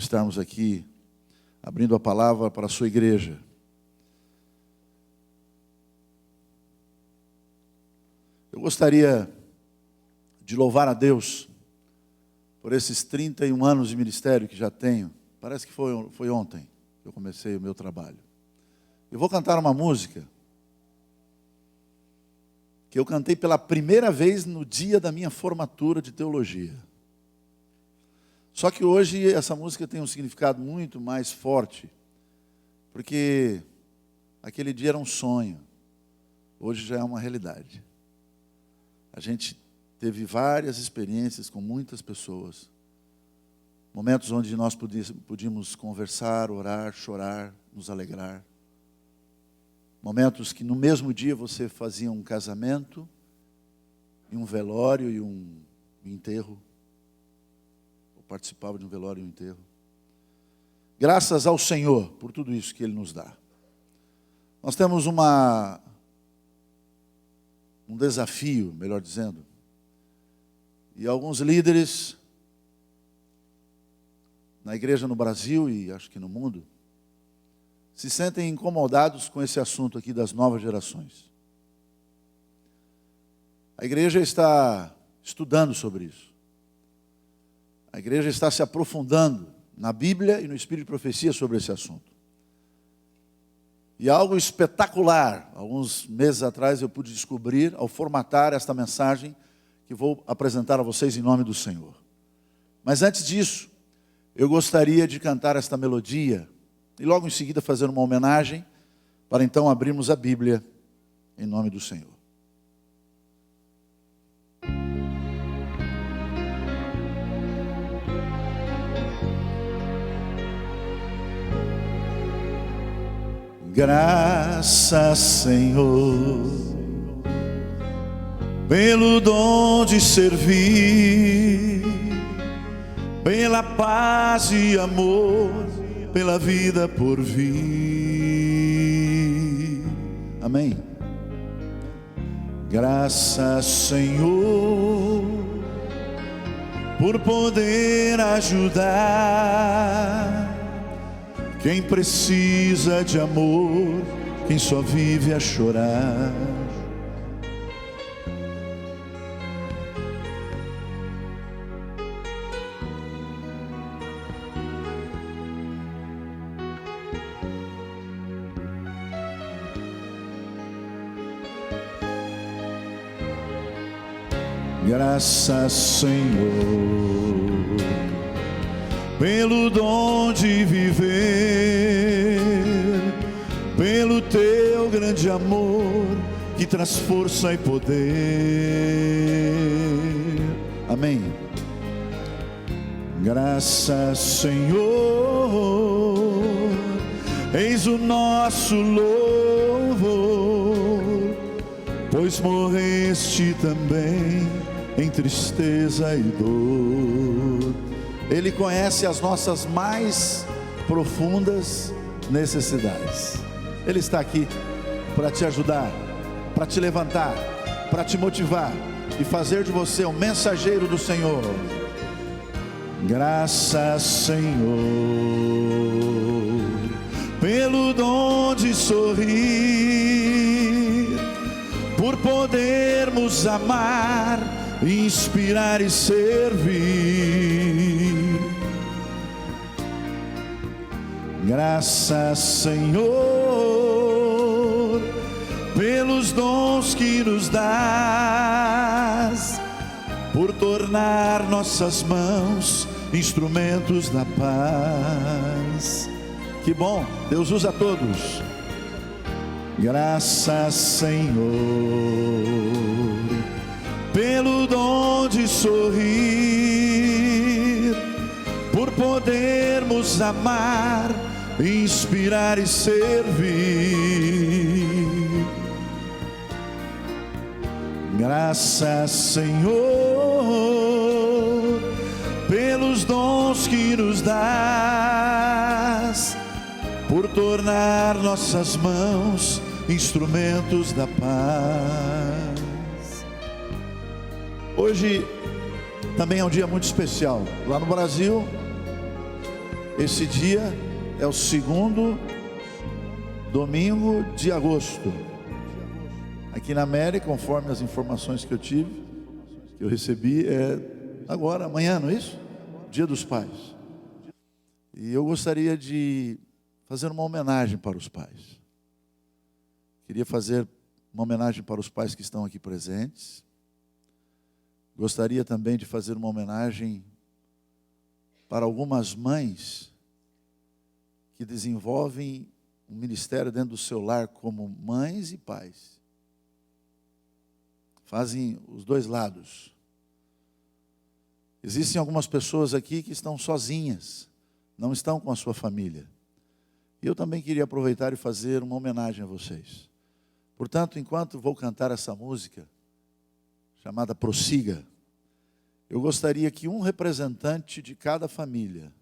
estarmos aqui abrindo a palavra para a sua igreja. Eu gostaria de louvar a Deus por esses 31 anos de ministério que já tenho. Parece que foi ontem que eu comecei o meu trabalho. Eu vou cantar uma música que eu cantei pela primeira vez no dia da minha formatura de teologia. Só que hoje essa música tem um significado muito mais forte, porque aquele dia era um sonho, hoje já é uma realidade. A gente teve várias experiências com muitas pessoas, momentos onde nós podíamos conversar, orar, chorar, nos alegrar. Momentos que no mesmo dia você fazia um casamento, e um velório e um enterro. Ou participava de um velório e um enterro. Graças ao Senhor por tudo isso que Ele nos dá. Nós temos um desafio, melhor dizendo. E alguns líderes na igreja no Brasil e acho que no mundo se sentem incomodados com esse assunto aqui das novas gerações. A igreja está estudando sobre isso. A igreja está se aprofundando na Bíblia e no Espírito de Profecia sobre esse assunto. E algo espetacular, alguns meses atrás eu pude descobrir ao formatar esta mensagem que vou apresentar a vocês em nome do Senhor. Mas antes disso, eu gostaria de cantar esta melodia e logo em seguida fazer uma homenagem, para então abrirmos a Bíblia em nome do Senhor. Graças, Senhor, pelo dom de servir, pela paz e amor, pela vida por vir. Amém. Graças, Senhor, por poder ajudar quem precisa de amor, quem só vive a chorar. Graças, Senhor, pelo dom de viver, pelo teu grande amor que traz força e poder. Amém. Graças, Senhor, eis o nosso louvor, pois morreste também em tristeza e dor. Ele conhece as nossas mais profundas necessidades. Ele está aqui para te ajudar, para te levantar, para te motivar e fazer de você um mensageiro do Senhor. Graças, Senhor, pelo dom de sorrir, por podermos amar, inspirar e servir. Graças, Senhor, pelos dons que nos dás, por tornar nossas mãos instrumentos da paz. Que bom, Deus usa todos. Graças, Senhor, pelo dom de sorrir, por podermos amar, inspirar e servir. Graças, Senhor, pelos dons que nos dás, por tornar nossas mãos instrumentos da paz. Hoje também é um dia muito especial. Lá no Brasil, Esse dia é o segundo domingo de agosto. Aqui na América, conforme as informações que eu tive, que eu recebi, é agora, amanhã, não é isso? Dia dos Pais. E eu gostaria de fazer uma homenagem para os pais. Queria fazer uma homenagem para os pais que estão aqui presentes. Gostaria também de fazer uma homenagem para algumas mães que desenvolvem um ministério dentro do seu lar como mães e pais. Fazem os dois lados. Existem algumas pessoas aqui que estão sozinhas, não estão com a sua família. E eu também queria aproveitar e fazer uma homenagem a vocês. Portanto, enquanto vou cantar essa música, chamada Prossiga, eu gostaria que um representante de cada família,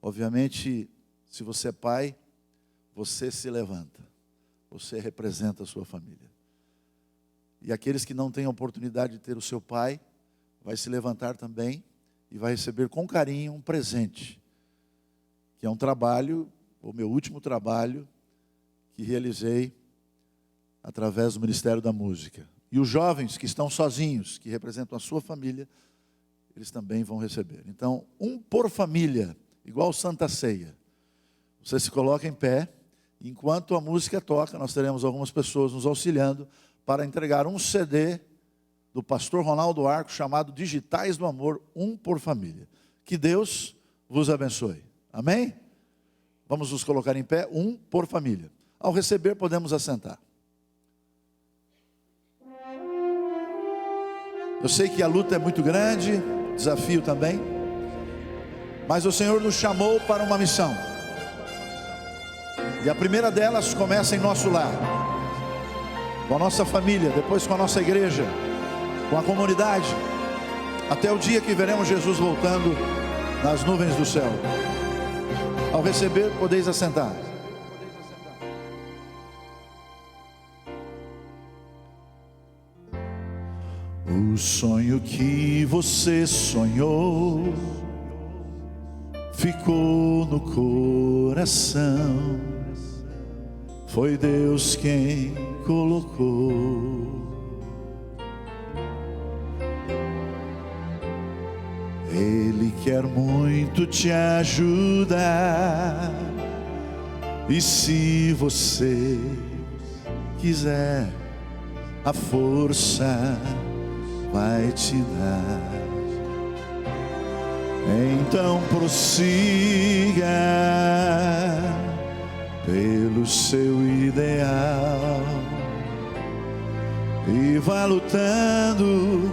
obviamente, se você é pai, você se levanta, você representa a sua família. E aqueles que não têm a oportunidade de ter o seu pai, vai se levantar também e vai receber com carinho um presente, que é um trabalho, o meu último trabalho, que realizei através do Ministério da Música. E os jovens que estão sozinhos, que representam a sua família, eles também vão receber. Então, um por família, igual Santa Ceia. Você se coloca em pé, enquanto a música toca, nós teremos algumas pessoas nos auxiliando para entregar um CD do pastor Ronaldo Arco, chamado Digitais do Amor, um por família. Que Deus vos abençoe. Amém? Vamos nos colocar em pé, um por família. Ao receber, podemos assentar. Eu sei que a luta é muito grande, desafio também, mas o Senhor nos chamou para uma missão. E a primeira delas começa em nosso lar, com a nossa família, depois com a nossa igreja, com a comunidade, até o dia que veremos Jesus voltando nas nuvens do céu. Ao receber, podeis assentar. O sonho que você sonhou ficou no coração. Foi Deus quem colocou. Ele quer muito te ajudar. E se você quiser, a força vai te dar. Então prossiga pelo seu ideal e vá lutando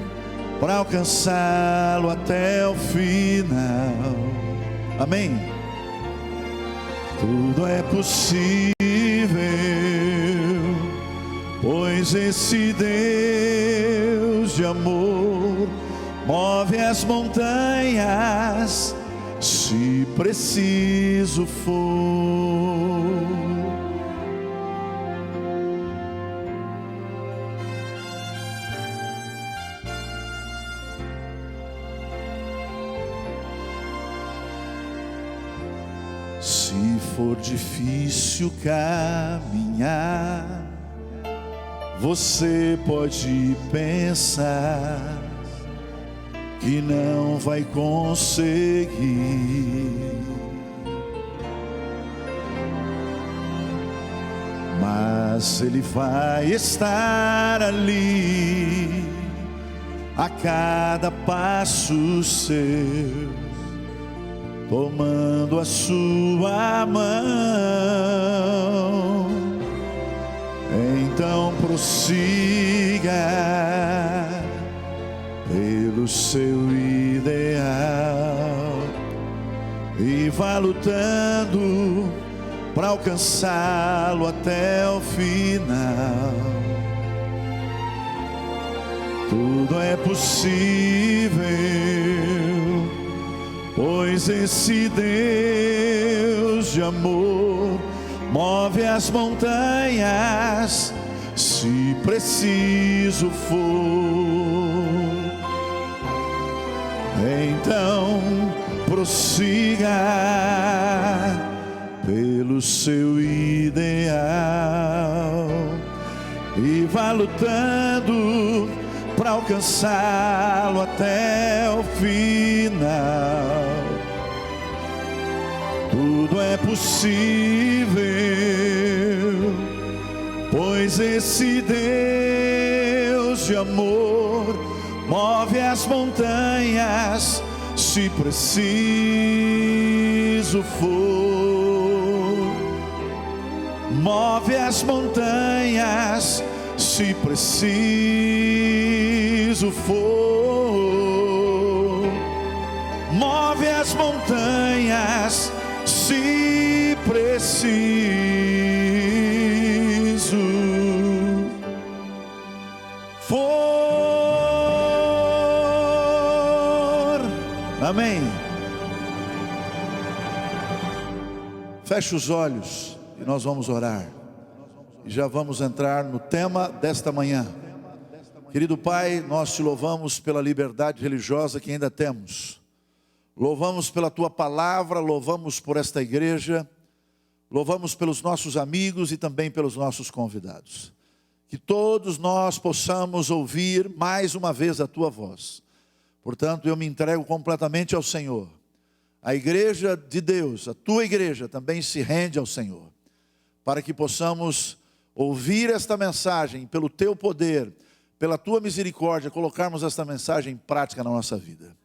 para alcançá-lo até o final. Amém? Tudo é possível, pois esse Deus de amor move as montanhas, se preciso for. Se for difícil caminhar, você pode pensar que não vai conseguir, mas Ele vai estar ali a cada passo seu, tomando a sua mão. Então prossiga pelo seu ideal e vá lutando para alcançá-lo até o final. Tudo é possível, pois esse Deus de amor move as montanhas, se preciso for. Então prossiga o seu ideal e vai lutando para alcançá-lo até o final. Tudo é possível, pois esse Deus de amor move as montanhas, se preciso for. Move as montanhas, se preciso for. Move as montanhas, se preciso for. Amém. Feche os olhos e nós vamos orar. E já vamos entrar no tema desta manhã. Querido Pai, nós te louvamos pela liberdade religiosa que ainda temos. Louvamos pela tua palavra, louvamos por esta igreja, louvamos pelos nossos amigos e também pelos nossos convidados. Que todos nós possamos ouvir mais uma vez a tua voz. Portanto, eu me entrego completamente ao Senhor. A igreja de Deus, a tua igreja, também se rende ao Senhor, para que possamos ouvir esta mensagem pelo teu poder, pela tua misericórdia, colocarmos esta mensagem em prática na nossa vida.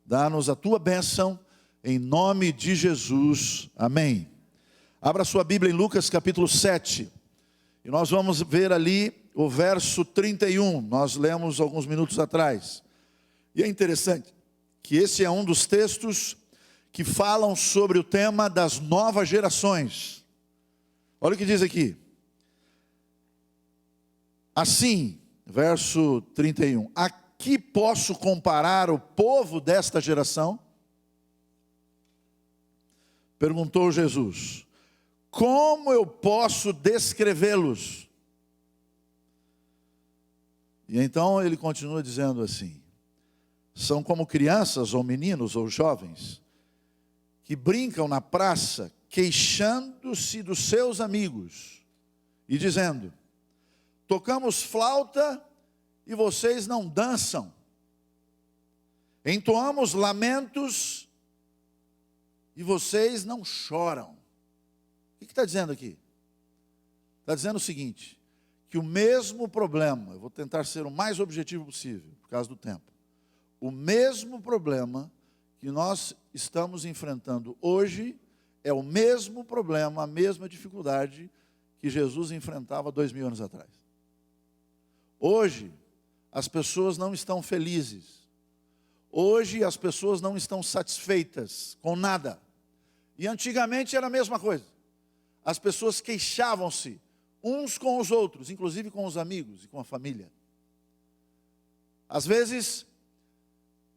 Dá-nos a tua bênção, em nome de Jesus, amém. Abra sua Bíblia em Lucas capítulo 7, e nós vamos ver ali o verso 31, nós lemos alguns minutos atrás. E é interessante que esse é um dos textos que falam sobre o tema das novas gerações. Olha o que diz aqui. Assim, verso 31, a que posso comparar o povo desta geração? Perguntou Jesus. Como eu posso descrevê-los? E então ele continua dizendo assim: são como crianças ou meninos ou jovens que brincam na praça, queixando-se dos seus amigos e dizendo: tocamos flauta e vocês não dançam, entoamos lamentos e vocês não choram. O que está dizendo aqui? Está dizendo o seguinte, que o mesmo problema, eu vou tentar ser o mais objetivo possível, por causa do tempo, o mesmo problema que nós estamos enfrentando hoje é o mesmo problema, a mesma dificuldade que Jesus enfrentava 2000 anos atrás. Hoje, as pessoas não estão felizes. Hoje, as pessoas não estão satisfeitas com nada. E antigamente era a mesma coisa. As pessoas queixavam-se uns com os outros, inclusive com os amigos e com a família. Às vezes,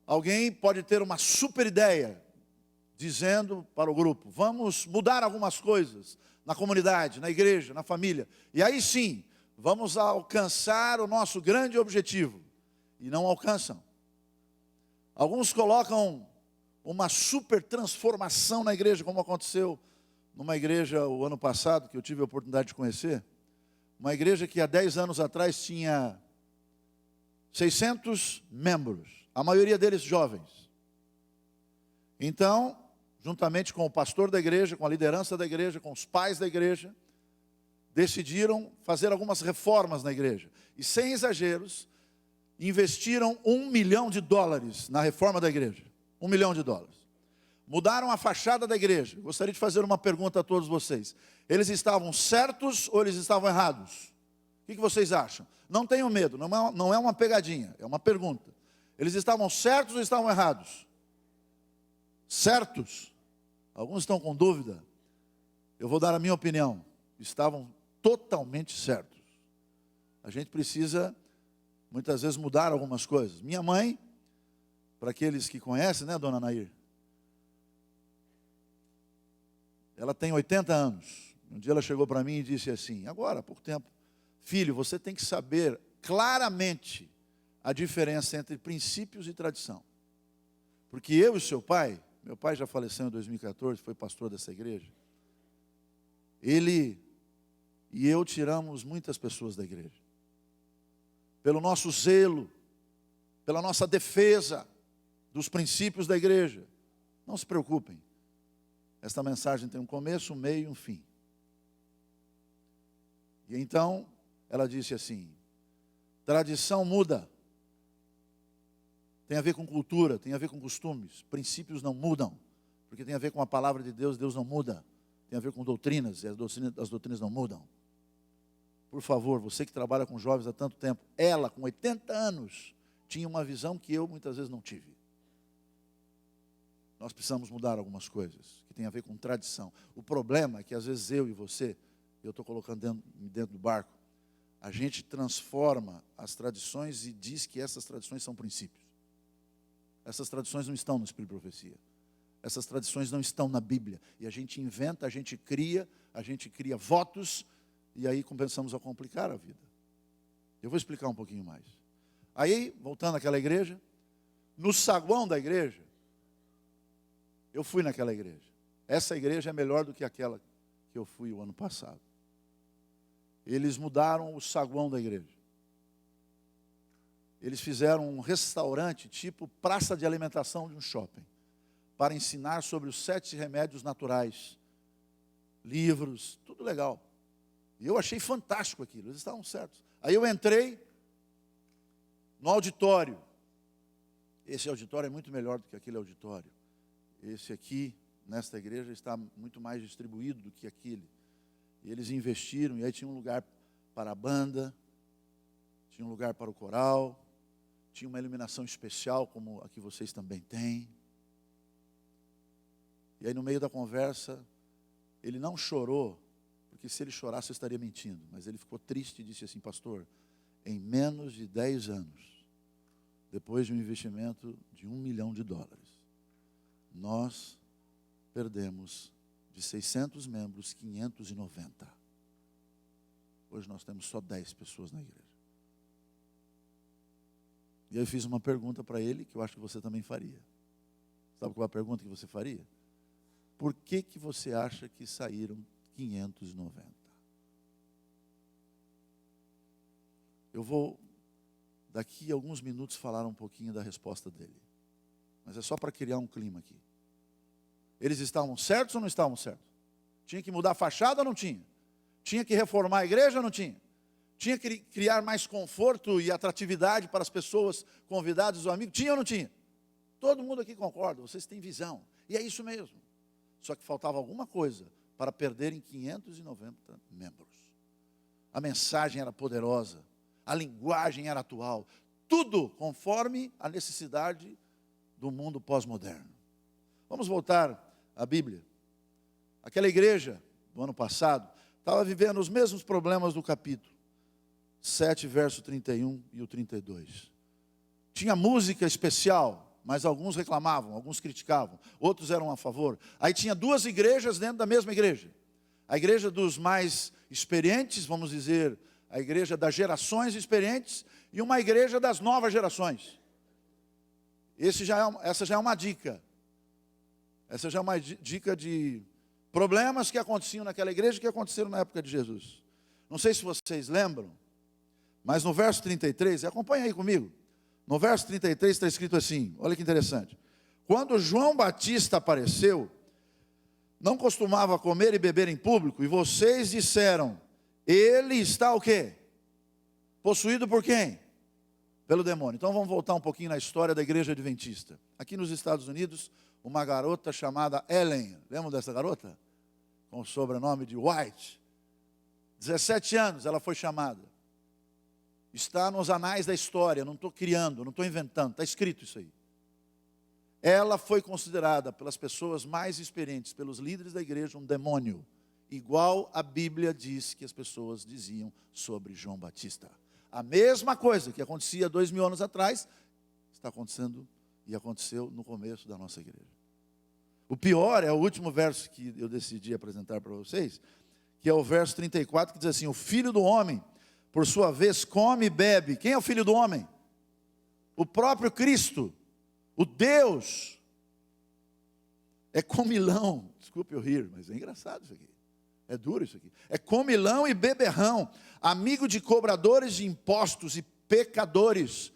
alguém pode ter uma super ideia, dizendo para o grupo: vamos mudar algumas coisas na comunidade, na igreja, na família. E aí sim, vamos alcançar o nosso grande objetivo. E não alcançam. Alguns colocam uma super transformação na igreja, como aconteceu numa igreja o ano passado, que eu tive a oportunidade de conhecer. Uma igreja que há 10 anos atrás tinha 600 membros, a maioria deles jovens. Então, juntamente com o pastor da igreja, com a liderança da igreja, com os pais da igreja, decidiram fazer algumas reformas na igreja. E sem exageros, investiram $1 milhão na reforma da igreja. $1 milhão. Mudaram a fachada da igreja. Gostaria de fazer uma pergunta a todos vocês. Eles estavam certos ou eles estavam errados? O que vocês acham? Não tenham medo, não é uma pegadinha, é uma pergunta. Eles estavam certos ou estavam errados? Certos? Alguns estão com dúvida. Eu vou dar a minha opinião. Estavam totalmente certos. A gente precisa, muitas vezes, mudar algumas coisas. Minha mãe, para aqueles que conhecem, né, dona Nair? Ela tem 80 anos. Um dia ela chegou para mim e disse assim, agora, há pouco tempo: filho, você tem que saber claramente a diferença entre princípios e tradição. Porque eu e seu pai, meu pai já faleceu em 2014, foi pastor dessa igreja. ele e eu tiramos muitas pessoas da igreja. Pelo nosso zelo, pela nossa defesa dos princípios da igreja. Não se preocupem. Esta mensagem tem um começo, um meio e um fim. E então, ela disse assim: tradição muda. Tem a ver com cultura, tem a ver com costumes. Princípios não mudam, porque tem a ver com a palavra de Deus, Deus não muda. Tem a ver com doutrinas, e as doutrinas não mudam. Por favor, você que trabalha com jovens há tanto tempo, ela com 80 anos, tinha uma visão que eu muitas vezes não tive. Nós precisamos mudar algumas coisas, que tem a ver com tradição. O problema é que às vezes eu e você, eu estou colocando dentro do barco, a gente transforma as tradições e diz que essas tradições são princípios. Essas tradições não estão no Espírito de Profecia. Essas tradições não estão na Bíblia. E a gente inventa, a gente cria votos, e aí começamos a complicar a vida. Eu vou explicar um pouquinho mais. Aí, voltando àquela igreja, no saguão da igreja, eu fui naquela igreja. Essa igreja é melhor do que aquela que eu fui o ano passado. Eles mudaram o saguão da igreja. Eles fizeram um restaurante tipo praça de alimentação de um shopping, para ensinar sobre os 7 remédios naturais, livros, tudo legal. E eu achei fantástico aquilo, eles estavam certos. Aí eu entrei no auditório. Esse auditório é muito melhor do que aquele auditório. Esse aqui, nesta igreja, está muito mais distribuído do que aquele. E eles investiram, e aí tinha um lugar para a banda, tinha um lugar para o coral, tinha uma iluminação especial, como a que vocês também têm. E aí no meio da conversa, ele não chorou, porque se ele chorasse eu estaria mentindo, mas ele ficou triste e disse assim: pastor, em menos de 10 anos, depois de um investimento de $1 milhão, nós perdemos de 600 membros, 590. Hoje nós temos só 10 pessoas na igreja. E eu fiz uma pergunta para ele, que eu acho que você também faria. Sabe qual é a pergunta que você faria? Por que você acha que saíram 590? Eu vou, daqui a alguns minutos, falar um pouquinho da resposta dele. Mas é só para criar um clima aqui. Eles estavam certos ou não estavam certos? Tinha que mudar a fachada ou não tinha? Tinha que reformar a igreja ou não tinha? Tinha que criar mais conforto e atratividade para as pessoas convidadas ou amigos? Tinha ou não tinha? Todo mundo aqui concorda, vocês têm visão. E é isso mesmo. Só que faltava alguma coisa para perderem 590 membros. A mensagem era poderosa, a linguagem era atual, tudo conforme a necessidade do mundo pós-moderno. Vamos voltar à Bíblia. Aquela igreja do ano passado estava vivendo os mesmos problemas do capítulo 7, verso 31 e o 32. Tinha música especial, mas alguns reclamavam, alguns criticavam, outros eram a favor. Aí tinha 2 igrejas dentro da mesma igreja. A igreja dos mais experientes, vamos dizer, a igreja das gerações experientes, e uma igreja das novas gerações. Essa já é uma dica. Essa já é uma dica de problemas que aconteciam naquela igreja e que aconteceram na época de Jesus. Não sei se vocês lembram, mas no verso 33, acompanha aí comigo. No verso 33 está escrito assim, olha que interessante. Quando João Batista apareceu, não costumava comer e beber em público, e vocês disseram, ele está o quê? Possuído por quem? Pelo demônio. Então vamos voltar um pouquinho na história da igreja adventista. Aqui nos Estados Unidos, uma garota chamada Ellen, lembram dessa garota? Com o sobrenome de White. 17 anos ela foi chamada. Está nos anais da história, não estou criando, não estou inventando, está escrito isso aí. Ela foi considerada pelas pessoas mais experientes, pelos líderes da igreja, um demônio, igual a Bíblia diz que as pessoas diziam sobre João Batista. A mesma coisa que acontecia 2000 anos atrás, está acontecendo e aconteceu no começo da nossa igreja. O pior é o último verso que eu decidi apresentar para vocês, que é o verso 34, que diz assim, o Filho do Homem, por sua vez, come e bebe. Quem é o Filho do Homem? O próprio Cristo, o Deus. É comilão, desculpe eu rir, mas é engraçado isso aqui. É duro isso aqui. É comilão e beberrão, amigo de cobradores de impostos e pecadores.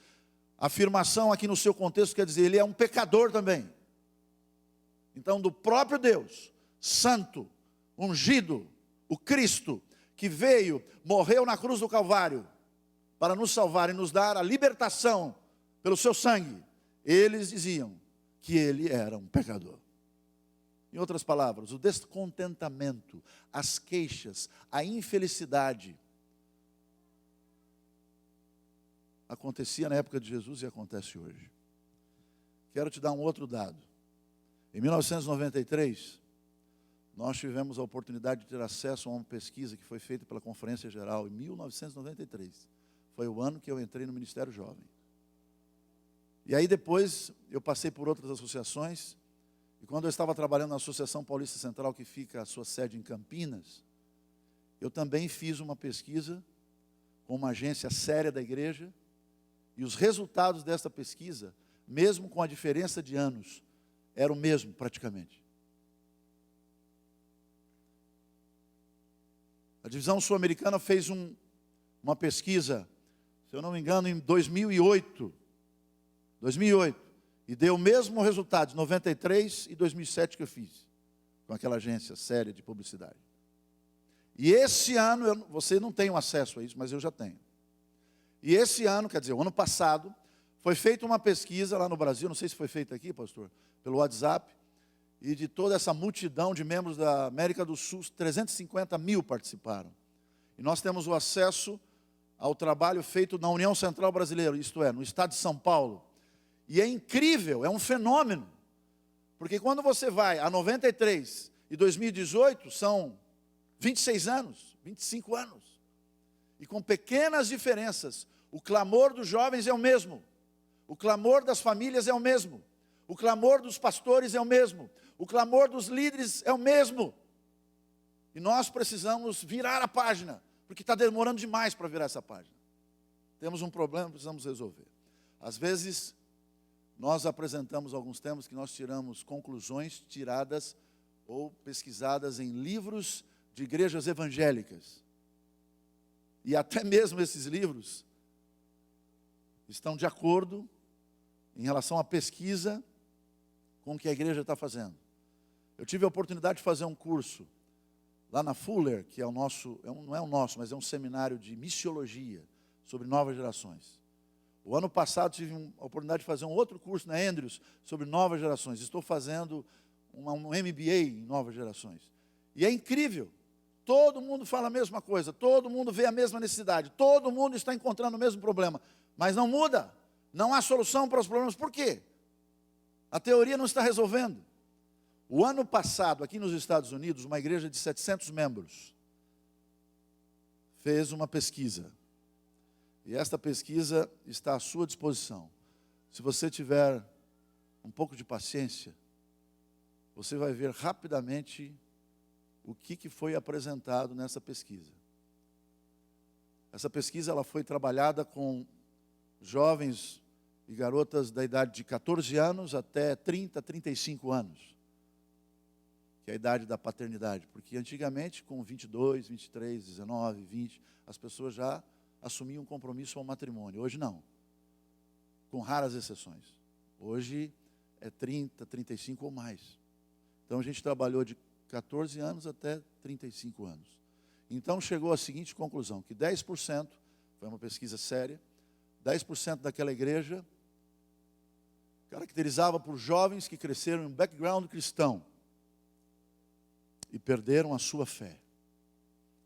A afirmação aqui no seu contexto quer dizer, ele é um pecador também. Então, do próprio Deus, santo, ungido, o Cristo, que veio, morreu na cruz do Calvário, para nos salvar e nos dar a libertação pelo seu sangue, eles diziam que ele era um pecador. Em outras palavras, o descontentamento, as queixas, a infelicidade, acontecia na época de Jesus e acontece hoje. Quero te dar um outro dado. Em 1993, nós tivemos a oportunidade de ter acesso a uma pesquisa que foi feita pela Conferência Geral, em 1993. Foi o ano que eu entrei no Ministério Jovem. E aí depois eu passei por outras associações, e quando eu estava trabalhando na Associação Paulista Central, que fica a sua sede em Campinas, eu também fiz uma pesquisa com uma agência séria da igreja, e os resultados dessa pesquisa, mesmo com a diferença de anos, eram o mesmo praticamente. A divisão sul-americana fez uma pesquisa, se eu não me engano, em 2008, e deu o mesmo resultado de 93 e 2007 que eu fiz, com aquela agência séria de publicidade. E esse ano, você não tem acesso a isso, mas eu já tenho. E esse ano, quer dizer, o ano passado, foi feita uma pesquisa lá no Brasil, não sei se foi feita aqui, pastor, pelo WhatsApp, e de toda essa multidão de membros da América do Sul, 350 mil participaram. E nós temos o acesso ao trabalho feito na União Central Brasileira, isto é, no estado de São Paulo. E é incrível, é um fenômeno. Porque quando você vai a 93 e 2018, são 26 anos, 25 anos. E com pequenas diferenças, o clamor dos jovens é o mesmo. O clamor das famílias é o mesmo. O clamor dos pastores é o mesmo. O clamor dos líderes é o mesmo. E nós precisamos virar a página, porque está demorando demais para virar essa página. Temos um problema, precisamos resolver. Às vezes, nós apresentamos alguns temas que nós tiramos conclusões tiradas ou pesquisadas em livros de igrejas evangélicas. E até mesmo esses livros estão de acordo em relação à pesquisa com o que a igreja está fazendo. Eu tive a oportunidade de fazer um curso lá na Fuller, que é o nosso, não é o nosso, mas é um seminário de missiologia sobre novas gerações. O ano passado tive a oportunidade de fazer um outro curso na Andrews sobre novas gerações. Estou fazendo um MBA em novas gerações. E é incrível. Todo mundo fala a mesma coisa, todo mundo vê a mesma necessidade, todo mundo está encontrando o mesmo problema, mas não muda, não há solução para os problemas. Por quê? A teoria não está resolvendo. O ano passado, aqui nos Estados Unidos, uma igreja de 700 membros fez uma pesquisa. E esta pesquisa está à sua disposição. Se você tiver um pouco de paciência, você vai ver rapidamente o que foi apresentado nessa pesquisa. Essa pesquisa ela foi trabalhada com jovens e garotas da idade de 14 anos até 30, 35 anos, que é a idade da paternidade. Porque antigamente, com 22, 23, 19, 20, as pessoas já assumiam um compromisso ao matrimônio. Hoje não, com raras exceções. Hoje é 30, 35 ou mais. Então a gente trabalhou de 14 anos até 35 anos. Então chegou à seguinte conclusão, que 10%, foi uma pesquisa séria, 10% daquela igreja caracterizava por jovens que cresceram em um background cristão e perderam a sua fé.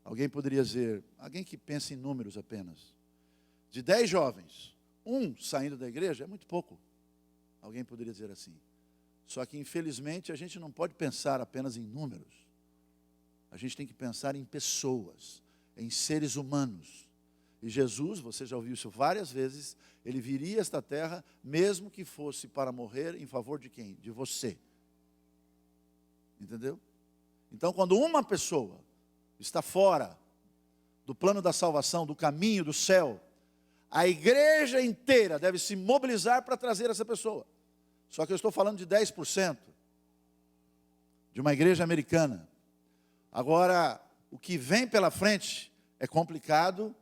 Alguém poderia dizer, alguém que pensa em números apenas, de 10 jovens, um saindo da igreja é muito pouco. Alguém poderia dizer assim. Só que, infelizmente, a gente não pode pensar apenas em números. A gente tem que pensar em pessoas, em seres humanos. E Jesus, você já ouviu isso várias vezes, ele viria a esta terra, mesmo que fosse para morrer em favor de quem? De você. Entendeu? Então, quando uma pessoa está fora do plano da salvação, do caminho do céu, a igreja inteira deve se mobilizar para trazer essa pessoa. Só que eu estou falando de 10% de uma igreja americana. Agora, o que vem pela frente é complicado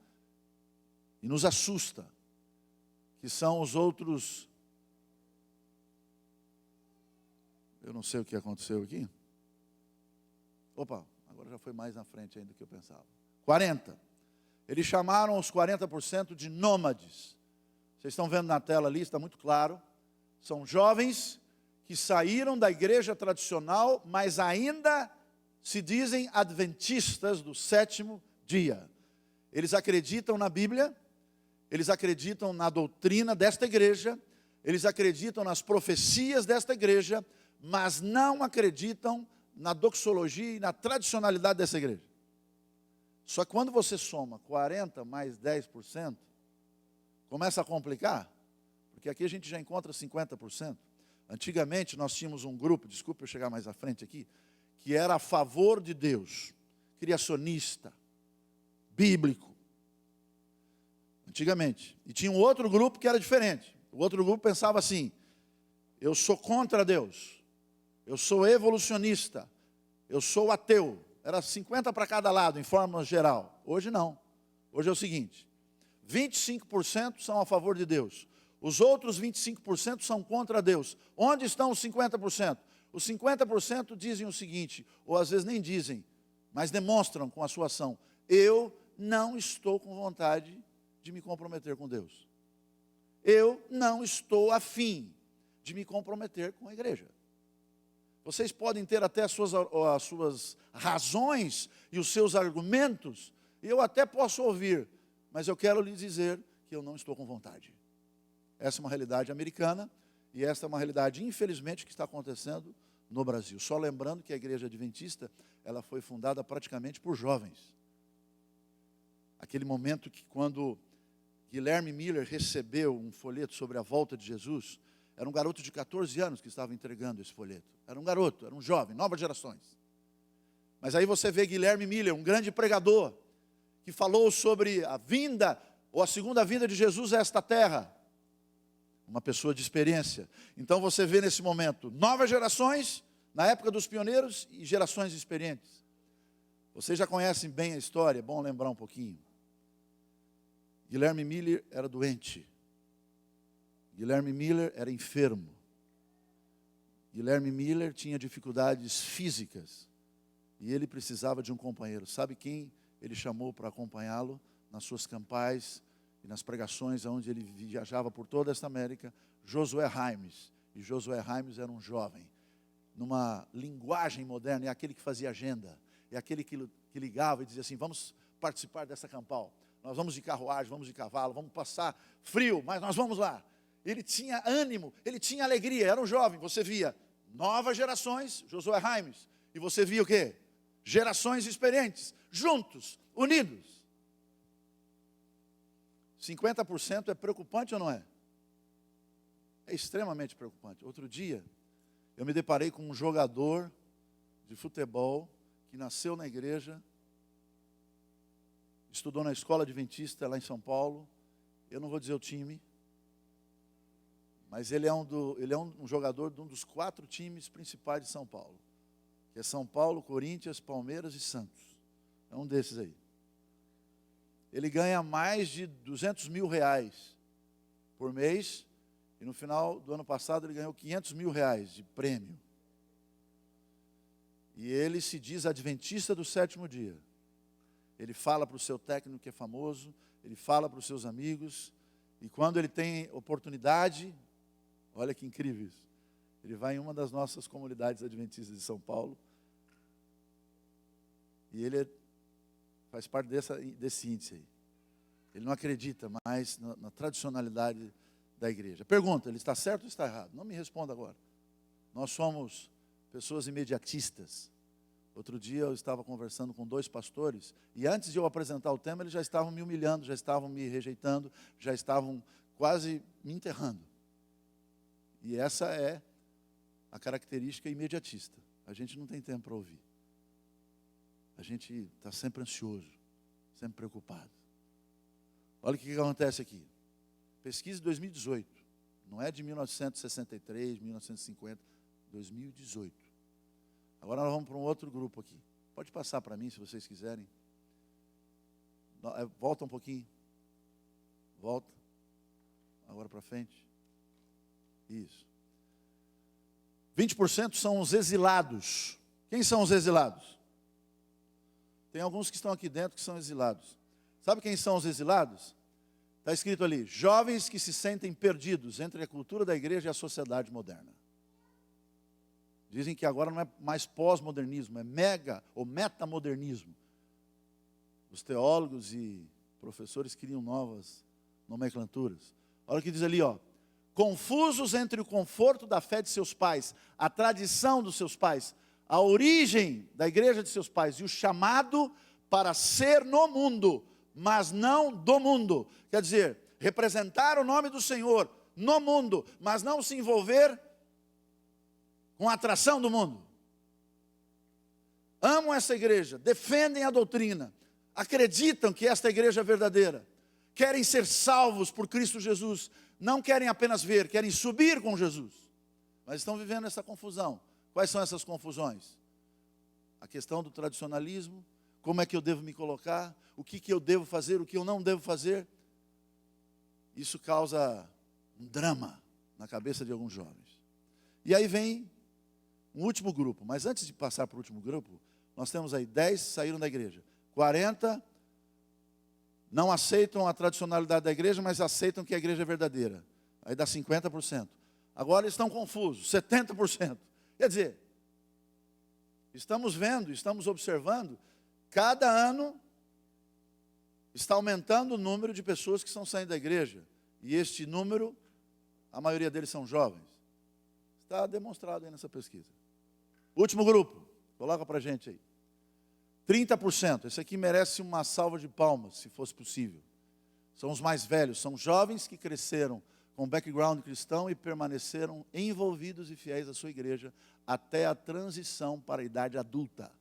e nos assusta, que são os outros. Eu não sei o que aconteceu aqui. Opa, agora já foi mais na frente ainda do que eu pensava. 40. Eles chamaram os 40% de nômades. Vocês estão vendo na tela ali, está muito claro. São jovens que saíram da igreja tradicional, mas ainda se dizem adventistas do sétimo dia. Eles acreditam na Bíblia, eles acreditam na doutrina desta igreja, eles acreditam nas profecias desta igreja, mas não acreditam na doxologia e na tradicionalidade dessa igreja. Só que quando você soma 40 mais 10%, começa a complicar, porque aqui a gente já encontra 50%. Antigamente nós tínhamos um grupo, desculpe eu chegar mais à frente aqui, que era a favor de Deus, criacionista, bíblico. Antigamente. E tinha um outro grupo que era diferente. O outro grupo pensava assim: eu sou contra Deus, eu sou evolucionista, eu sou ateu. Era 50 para cada lado, em forma geral. Hoje não. Hoje é o seguinte: 25% são a favor de Deus. Os outros 25% são contra Deus. Onde estão os 50%? Os 50% dizem o seguinte, ou às vezes nem dizem, mas demonstram com a sua ação: eu não estou com vontade de me comprometer com Deus. Eu não estou afim de me comprometer com a igreja. Vocês podem ter até as suas razões e os seus argumentos, e eu até posso ouvir, mas eu quero lhes dizer que eu não estou com vontade. Essa é uma realidade americana, e esta é uma realidade, infelizmente, que está acontecendo no Brasil. Só lembrando que a igreja adventista, ela foi fundada praticamente por jovens. Aquele momento que quando Guilherme Miller recebeu um folheto sobre a volta de Jesus, era um garoto de 14 anos que estava entregando esse folheto. Era um garoto, era um jovem, novas gerações. Mas aí você vê Guilherme Miller, um grande pregador, que falou sobre a vinda, ou a segunda vinda de Jesus a esta terra. Uma pessoa de experiência. Então você vê nesse momento novas gerações, na época dos pioneiros, e gerações experientes. Vocês já conhecem bem a história, é bom lembrar um pouquinho. Guilherme Miller era doente. Guilherme Miller era enfermo. Guilherme Miller tinha dificuldades físicas. E ele precisava de um companheiro. Sabe quem ele chamou para acompanhá-lo nas suas campais e nas pregações onde ele viajava por toda esta América? Josué Raimes. E Josué Raimes era um jovem. Numa linguagem moderna, é aquele que fazia agenda. É aquele que ligava e dizia assim: vamos participar dessa campal. Nós vamos de carruagem, vamos de cavalo, vamos passar frio, mas nós vamos lá. Ele tinha ânimo, ele tinha alegria, era um jovem. Você via novas gerações, Josué Raimes, e você via o quê? Gerações experientes, juntos, unidos. 50% é preocupante ou não é? É extremamente preocupante. Outro dia, eu me deparei com um jogador de futebol que nasceu na igreja, estudou na escola adventista lá em São Paulo. Eu não vou dizer o time, mas ele é um jogador de um dos 4 times principais de São Paulo, que é São Paulo, Corinthians, Palmeiras e Santos. É um desses aí. Ele ganha mais de 200 mil reais por mês, e no final do ano passado ele ganhou 500 mil reais de prêmio. E ele se diz adventista do sétimo dia. Ele fala para o seu técnico que é famoso, ele fala para os seus amigos, e quando ele tem oportunidade, olha que incrível isso, ele vai em uma das nossas comunidades adventistas de São Paulo, e ele faz parte desse índice aí. Ele não acredita mais na tradicionalidade da igreja. Pergunta, ele está certo ou está errado? Não me responda agora. Nós somos pessoas imediatistas. Outro dia eu estava conversando com 2 pastores, e antes de eu apresentar o tema, eles já estavam me humilhando, já estavam me rejeitando, já estavam quase me enterrando. E essa é a característica imediatista. A gente não tem tempo para ouvir. A gente está sempre ansioso, sempre preocupado. Olha o que acontece aqui. Pesquisa de 2018. Não é de 1963, 1950, 2018. Agora nós vamos para um outro grupo aqui. Pode passar para mim, se vocês quiserem. Volta um pouquinho. Volta. Agora para frente. Isso. 20% são os exilados. Quem são os exilados? Tem alguns que estão aqui dentro que são exilados. Sabe quem são os exilados? Está escrito ali: jovens que se sentem perdidos entre a cultura da igreja e a sociedade moderna. Dizem que agora não é mais pós-modernismo, é mega ou metamodernismo. Os teólogos e professores criam novas nomenclaturas. Olha o que diz ali, ó. Confusos entre o conforto da fé de seus pais, a tradição dos seus pais, a origem da igreja de seus pais e o chamado para ser no mundo, mas não do mundo. Quer dizer, representar o nome do Senhor no mundo, mas não se envolver com a atração do mundo. Amam essa igreja, defendem a doutrina, acreditam que esta igreja é verdadeira, querem ser salvos por Cristo Jesus, não querem apenas ver, querem subir com Jesus, mas estão vivendo essa confusão. Quais são essas confusões? A questão do tradicionalismo, como é que eu devo me colocar, o que eu devo fazer, o que eu não devo fazer. Isso causa um drama na cabeça de alguns jovens. E aí vem um último grupo, mas antes de passar para o último grupo, nós temos aí 10 saíram da igreja, 40 não aceitam a tradicionalidade da igreja, mas aceitam que a igreja é verdadeira. Aí dá 50%. Agora eles estão confusos, 70%. Quer dizer, estamos vendo, estamos observando, cada ano está aumentando o número de pessoas que estão saindo da igreja. E este número, a maioria deles são jovens. Está demonstrado aí nessa pesquisa. Último grupo, coloca para a gente aí. 30%, esse aqui merece uma salva de palmas, se fosse possível. São os mais velhos, são jovens que cresceram com background cristão e permaneceram envolvidos e fiéis à sua igreja até a transição para a idade adulta.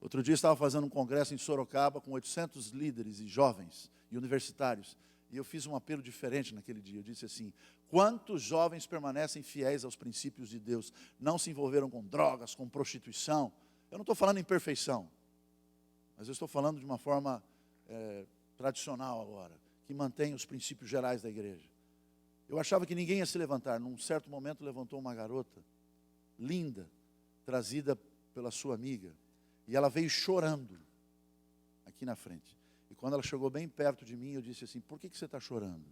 Outro dia eu estava fazendo um congresso em Sorocaba com 800 líderes e jovens e universitários. E eu fiz um apelo diferente naquele dia. Eu disse assim: quantos jovens permanecem fiéis aos princípios de Deus? Não se envolveram com drogas, com prostituição. Eu não estou falando em perfeição, mas eu estou falando de uma forma tradicional agora, que mantém os princípios gerais da igreja. Eu achava que ninguém ia se levantar. Num certo momento levantou uma garota, linda, trazida pela sua amiga, e ela veio chorando aqui na frente. E quando ela chegou bem perto de mim, eu disse assim: por que você está chorando?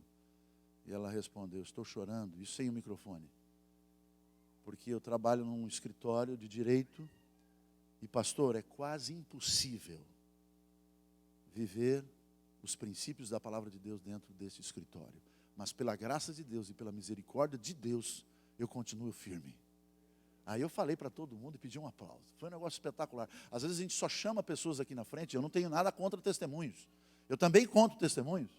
E ela respondeu: estou chorando, isso sem o microfone, porque eu trabalho num escritório de direito, e pastor, é quase impossível viver os princípios da palavra de Deus dentro desse escritório. Mas pela graça de Deus e pela misericórdia de Deus, eu continuo firme. Aí eu falei para todo mundo e pedi um aplauso. Foi um negócio espetacular. Às vezes a gente só chama pessoas aqui na frente, eu não tenho nada contra testemunhos. Eu também conto testemunhos.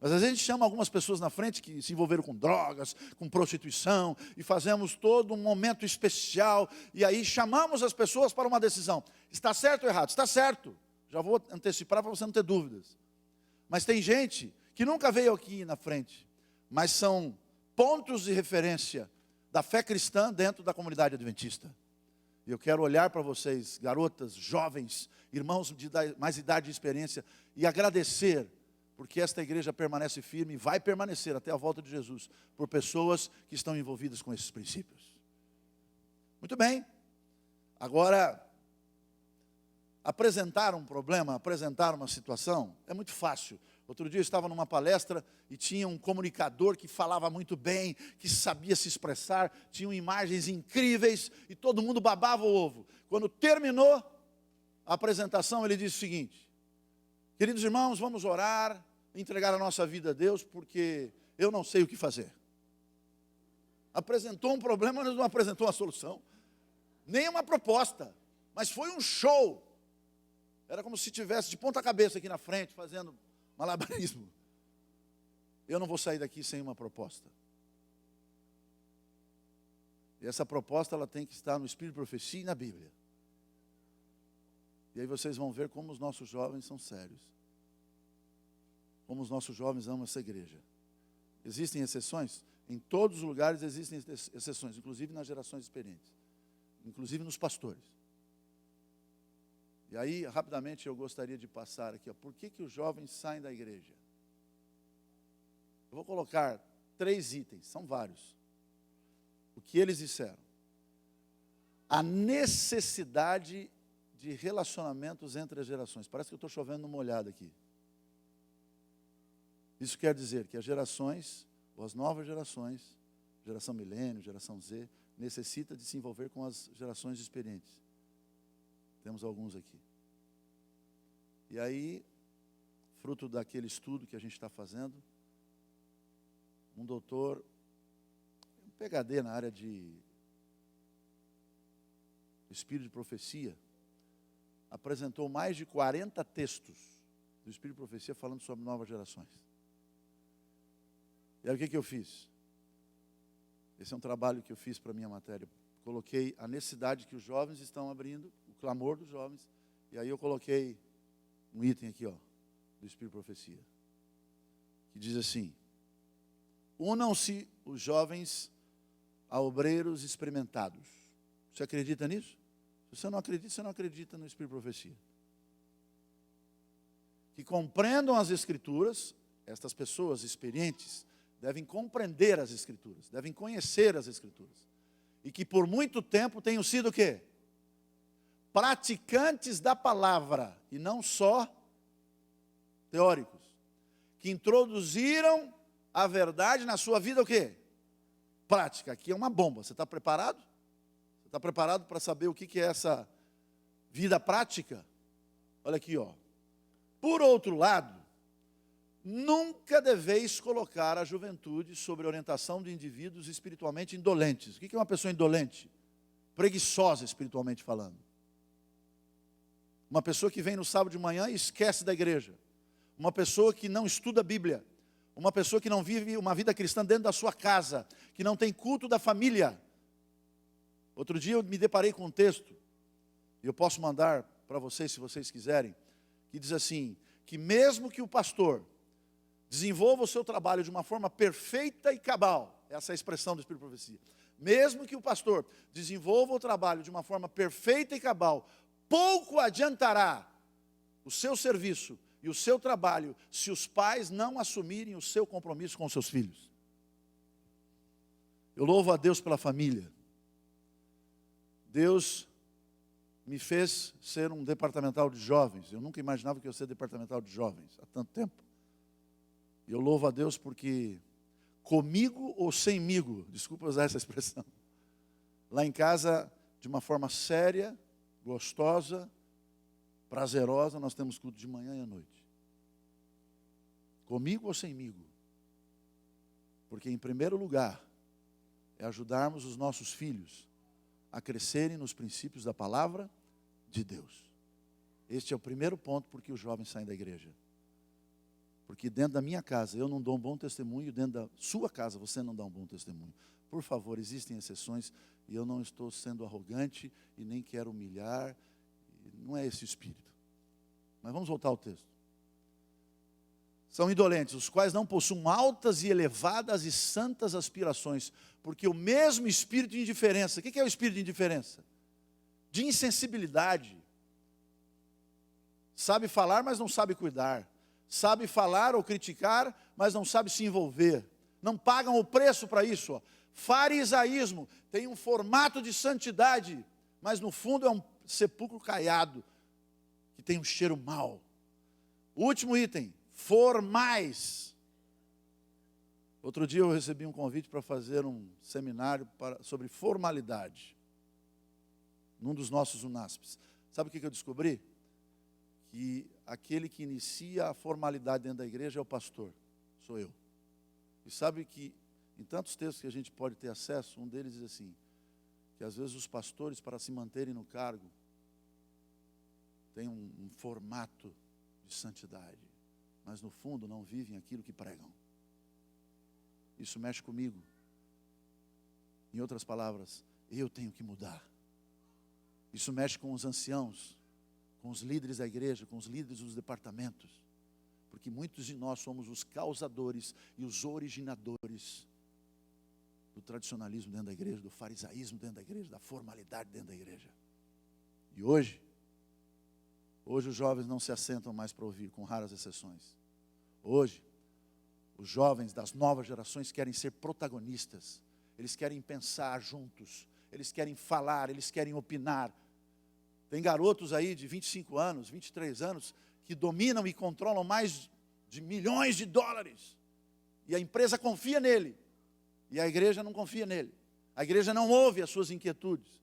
Mas às vezes a gente chama algumas pessoas na frente que se envolveram com drogas, com prostituição, e fazemos todo um momento especial, e aí chamamos as pessoas para uma decisão. Está certo ou errado? Está certo. Já vou antecipar para você não ter dúvidas. Mas tem gente que nunca veio aqui na frente, mas são pontos de referência da fé cristã dentro da comunidade adventista. E eu quero olhar para vocês, garotas, jovens, irmãos de mais idade e experiência, e agradecer, porque esta igreja permanece firme e vai permanecer até a volta de Jesus, por pessoas que estão envolvidas com esses princípios. Muito bem. Agora, apresentar um problema, apresentar uma situação, é muito fácil. Outro dia eu estava numa palestra e tinha um comunicador que falava muito bem, que sabia se expressar, tinham imagens incríveis e todo mundo babava o ovo. Quando terminou a apresentação, ele disse o seguinte: queridos irmãos, vamos orar, entregar a nossa vida a Deus, porque eu não sei o que fazer. Apresentou um problema, mas não apresentou uma solução, nem uma proposta, mas foi um show. Era como se estivesse de ponta cabeça aqui na frente, fazendo malabarismo. Eu não vou sair daqui sem uma proposta. E essa proposta ela tem que estar no Espírito de Profecia e na Bíblia. E aí vocês vão ver como os nossos jovens são sérios. Como os nossos jovens amam essa igreja. Existem exceções? Em todos os lugares existem exceções, inclusive nas gerações experientes. Inclusive nos pastores. E aí, rapidamente, eu gostaria de passar aqui, ó, por que os jovens saem da igreja? Eu vou colocar 3 itens, são vários. O que eles disseram? A necessidade de relacionamentos entre as gerações. Parece que eu estou chovendo no molhado aqui. Isso quer dizer que as gerações, ou as novas gerações, geração milênio, geração Z, necessita de se envolver com as gerações experientes. Temos alguns aqui. E aí, fruto daquele estudo que a gente está fazendo, um doutor, um PhD na área de Espírito de Profecia, apresentou mais de 40 textos do Espírito de Profecia falando sobre novas gerações. E aí o que eu fiz? Esse é um trabalho que eu fiz para a minha matéria. Coloquei a necessidade que os jovens estão abrindo, o clamor dos jovens, e aí eu coloquei um item aqui, ó, do Espírito de Profecia, que diz assim: unam-se os jovens a obreiros experimentados. Você acredita nisso? Se você não acredita, você não acredita no Espírito de Profecia. Que compreendam as Escrituras, estas pessoas experientes devem compreender as Escrituras, devem conhecer as Escrituras. E que por muito tempo tenham sido o quê? Praticantes da palavra, e não só teóricos. Que introduziram a verdade na sua vida o quê? Prática. Aqui é uma bomba. Você está preparado? Você está preparado para saber o que é essa vida prática? Olha aqui, ó. Por outro lado, nunca deveis colocar a juventude sob a orientação de indivíduos espiritualmente indolentes. O que é uma pessoa indolente? Preguiçosa espiritualmente falando. Uma pessoa que vem no sábado de manhã e esquece da igreja. Uma pessoa que não estuda a Bíblia. Uma pessoa que não vive uma vida cristã dentro da sua casa. Que não tem culto da família. Outro dia eu me deparei com um texto, e eu posso mandar para vocês se vocês quiserem, que diz assim, que mesmo que o pastor desenvolva o seu trabalho de uma forma perfeita e cabal, essa é a expressão do Espírito de Profecia, mesmo que o pastor desenvolva o trabalho de uma forma perfeita e cabal, pouco adiantará o seu serviço e o seu trabalho se os pais não assumirem o seu compromisso com os seus filhos. Eu louvo a Deus pela família. Deus me fez ser um departamental de jovens. Eu nunca imaginava que eu ia ser departamental de jovens há tanto tempo. E eu louvo a Deus porque comigo ou semigo, desculpa usar essa expressão, lá em casa, de uma forma séria, gostosa, prazerosa, nós temos culto de manhã e à noite. Comigo ou semigo? Porque em primeiro lugar, é ajudarmos os nossos filhos a crescerem nos princípios da palavra de Deus. Este é o primeiro ponto porque os jovens saem da igreja. Porque dentro da minha casa eu não dou um bom testemunho, dentro da sua casa você não dá um bom testemunho. Por favor, existem exceções e eu não estou sendo arrogante e nem quero humilhar. Não é esse o espírito. Mas vamos voltar ao texto. São indolentes, os quais não possuem altas e elevadas e santas aspirações, porque o mesmo espírito de indiferença, o que é o espírito de indiferença? De insensibilidade. Sabe falar, mas não sabe cuidar. Sabe falar ou criticar, mas não sabe se envolver. Não pagam o preço para isso. Ó. Farisaísmo tem um formato de santidade, mas no fundo é um sepulcro caiado, que tem um cheiro mau. Último item. Formais. Outro dia eu recebi um convite para fazer um seminário sobre formalidade, num dos nossos UNASPs. Sabe o que eu descobri? Que aquele que inicia a formalidade dentro da igreja é o pastor, sou eu. E sabe que em tantos textos que a gente pode ter acesso, um deles diz assim, que às vezes os pastores, para se manterem no cargo, têm um formato de santidade, mas no fundo não vivem aquilo que pregam. Isso mexe comigo. Em outras palavras, eu tenho que mudar. Isso mexe com os anciãos, com os líderes da igreja, com os líderes dos departamentos. Porque muitos de nós somos os causadores e os originadores do tradicionalismo dentro da igreja, do farisaísmo dentro da igreja, da formalidade dentro da igreja. E hoje, Hoje os jovens não se assentam mais para ouvir, com raras exceções. Hoje, os jovens das novas gerações querem ser protagonistas. Eles querem pensar juntos, eles querem falar, eles querem opinar. Tem garotos aí de 25 anos, 23 anos, que dominam e controlam mais de milhões de dólares. E a empresa confia nele. E a igreja não confia nele. A igreja não ouve as suas inquietudes.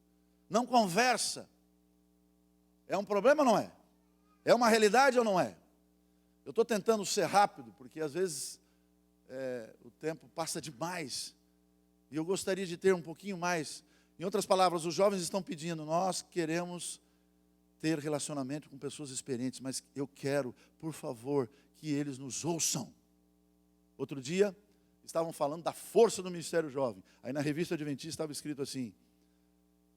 Não conversa. É um problema ou não é? É uma realidade ou não é? Eu estou tentando ser rápido, porque às vezes o tempo passa demais. E eu gostaria de ter um pouquinho mais. Em outras palavras, os jovens estão pedindo, nós queremos ter relacionamento com pessoas experientes, mas eu quero, por favor, que eles nos ouçam. Outro dia, estavam falando da força do Ministério Jovem. Aí na revista Adventista estava escrito assim,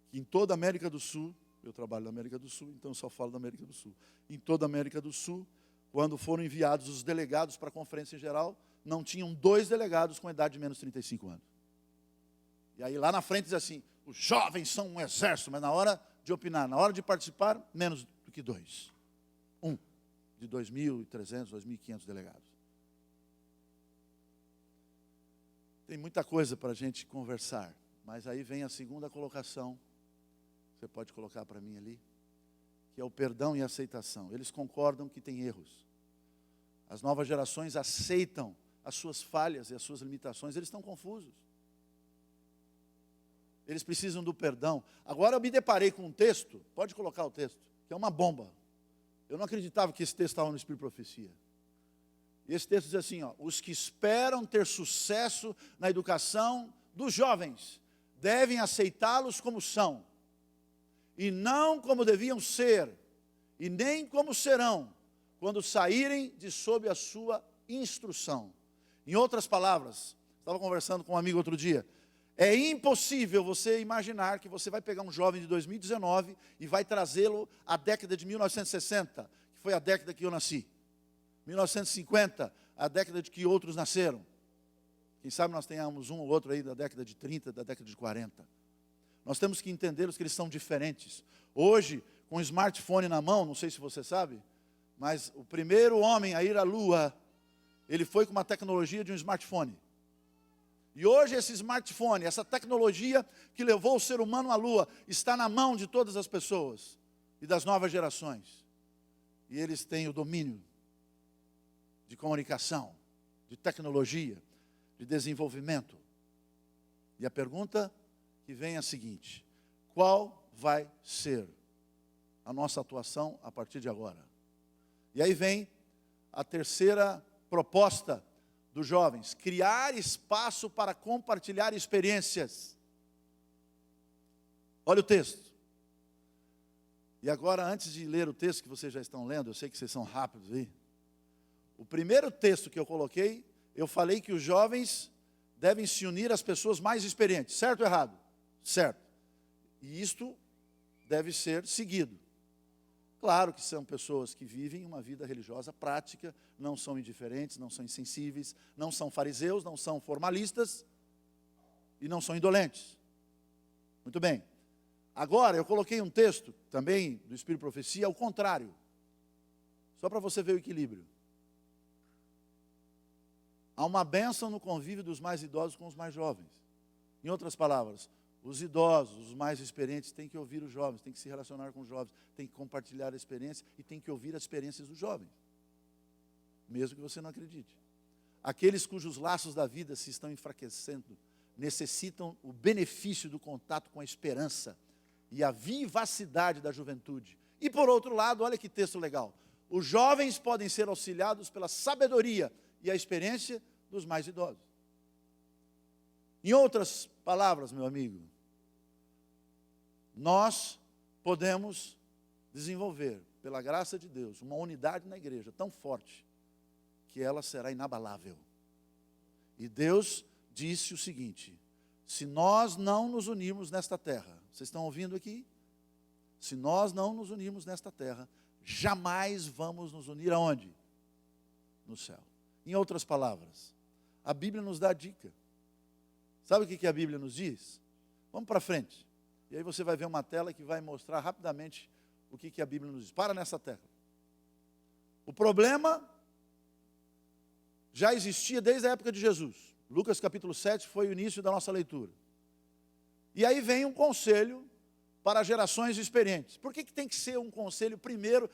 que em toda a América do Sul, eu trabalho na América do Sul, então eu só falo da América do Sul. Em toda a América do Sul, quando foram enviados os delegados para a conferência em geral, não tinham 2 delegados com idade de menos de 35 anos. E aí lá na frente diz assim, os jovens são um exército, mas na hora de opinar, na hora de participar, menos do que 2. De 2.300, 2.500 delegados. Tem muita coisa para a gente conversar, mas aí vem a segunda colocação, você pode colocar para mim ali, que é o perdão e a aceitação. Eles concordam que tem erros. As novas gerações aceitam as suas falhas e as suas limitações, eles estão confusos. Eles precisam do perdão. Agora eu me deparei com um texto, pode colocar o texto, que é uma bomba. Eu não acreditava que esse texto estava no Espírito de Profecia. E esse texto diz assim, os que esperam ter sucesso na educação dos jovens, devem aceitá-los como são, e não como deviam ser, e nem como serão, quando saírem de sob a sua instrução. Em outras palavras, estava conversando com um amigo outro dia, é impossível você imaginar que você vai pegar um jovem de 2019 e vai trazê-lo à década de 1960, que foi a década que eu nasci. 1950, a década de que outros nasceram. Quem sabe nós tenhamos um ou outro aí da década de 30, da década de 40. Nós temos que entendê-los que eles são diferentes. Hoje, com o smartphone na mão, não sei se você sabe, mas o primeiro homem a ir à Lua, ele foi com uma tecnologia de um smartphone. E hoje esse smartphone, essa tecnologia que levou o ser humano à Lua, está na mão de todas as pessoas e das novas gerações. E eles têm o domínio de comunicação, de tecnologia, de desenvolvimento. E a pergunta que vem é a seguinte, qual vai ser a nossa atuação a partir de agora? E aí vem a terceira proposta dos jovens, criar espaço para compartilhar experiências. Olha o texto. E agora, antes de ler o texto que vocês já estão lendo, eu sei que vocês são rápidos aí. O primeiro texto que eu coloquei, eu falei que os jovens devem se unir às pessoas mais experientes. Certo ou errado? Certo. E isto deve ser seguido. Claro que são pessoas que vivem uma vida religiosa prática, não são indiferentes, não são insensíveis, não são fariseus, não são formalistas e não são indolentes. Muito bem. Agora, eu coloquei um texto também do Espírito de Profecia, ao contrário. Só para você ver o equilíbrio. Há uma bênção no convívio dos mais idosos com os mais jovens. Em outras palavras, os idosos, os mais experientes, têm que ouvir os jovens, têm que se relacionar com os jovens, têm que compartilhar a experiência e têm que ouvir as experiências dos jovens. Mesmo que você não acredite. Aqueles cujos laços da vida se estão enfraquecendo, necessitam o benefício do contato com a esperança e a vivacidade da juventude. E por outro lado, olha que texto legal. Os jovens podem ser auxiliados pela sabedoria e a experiência dos mais idosos. Em outras palavras, meu amigo, nós podemos desenvolver, pela graça de Deus, uma unidade na igreja tão forte, que ela será inabalável. E Deus disse o seguinte, se nós não nos unirmos nesta terra, vocês estão ouvindo aqui? Se nós não nos unirmos nesta terra, jamais vamos nos unir aonde? No céu. Em outras palavras, a Bíblia nos dá a dica. Sabe o que a Bíblia nos diz? Vamos para frente. E aí você vai ver uma tela que vai mostrar rapidamente o que a Bíblia nos diz. Para nessa tela. O problema já existia desde a época de Jesus. Lucas capítulo 7 foi o início da nossa leitura. E aí vem um conselho para gerações experientes. Por que tem que ser um conselho primeiro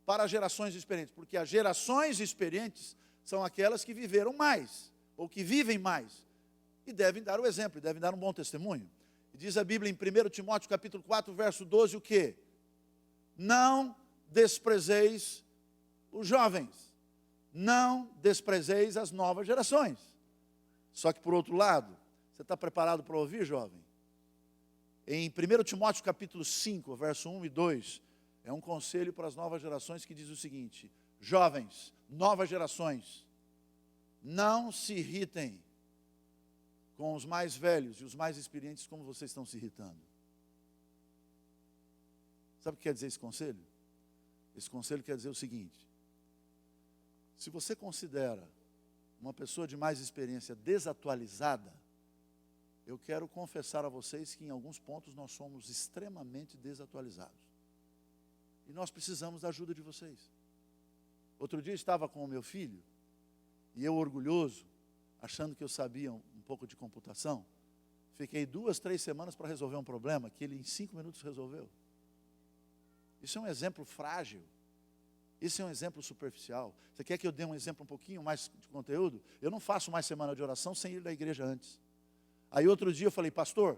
para gerações experientes? Porque as gerações experientes são aquelas que viveram mais, ou que vivem mais, e devem dar o exemplo, devem dar um bom testemunho. E diz a Bíblia em 1 Timóteo capítulo 4, verso 12, o quê? Não desprezeis os jovens, não desprezeis as novas gerações. Só que por outro lado, você está preparado para ouvir, jovem? Em 1 Timóteo capítulo 5, verso 1 e 2, é um conselho para as novas gerações que diz o seguinte: jovens, novas gerações, não se irritem com os mais velhos e os mais experientes como vocês estão se irritando. Sabe o que quer dizer esse conselho? Esse conselho quer dizer o seguinte: se você considera uma pessoa de mais experiência desatualizada, eu quero confessar a vocês que em alguns pontos nós somos extremamente desatualizados. E nós precisamos da ajuda de vocês. Outro dia eu estava com o meu filho, e eu orgulhoso, achando que eu sabia um pouco de computação, fiquei 2, 3 semanas para resolver um problema que ele em 5 minutos resolveu. Isso é um exemplo frágil. Isso é um exemplo superficial. Você quer que eu dê um exemplo um pouquinho mais de conteúdo? Eu não faço mais semana de oração sem ir da igreja antes. Aí outro dia eu falei: pastor,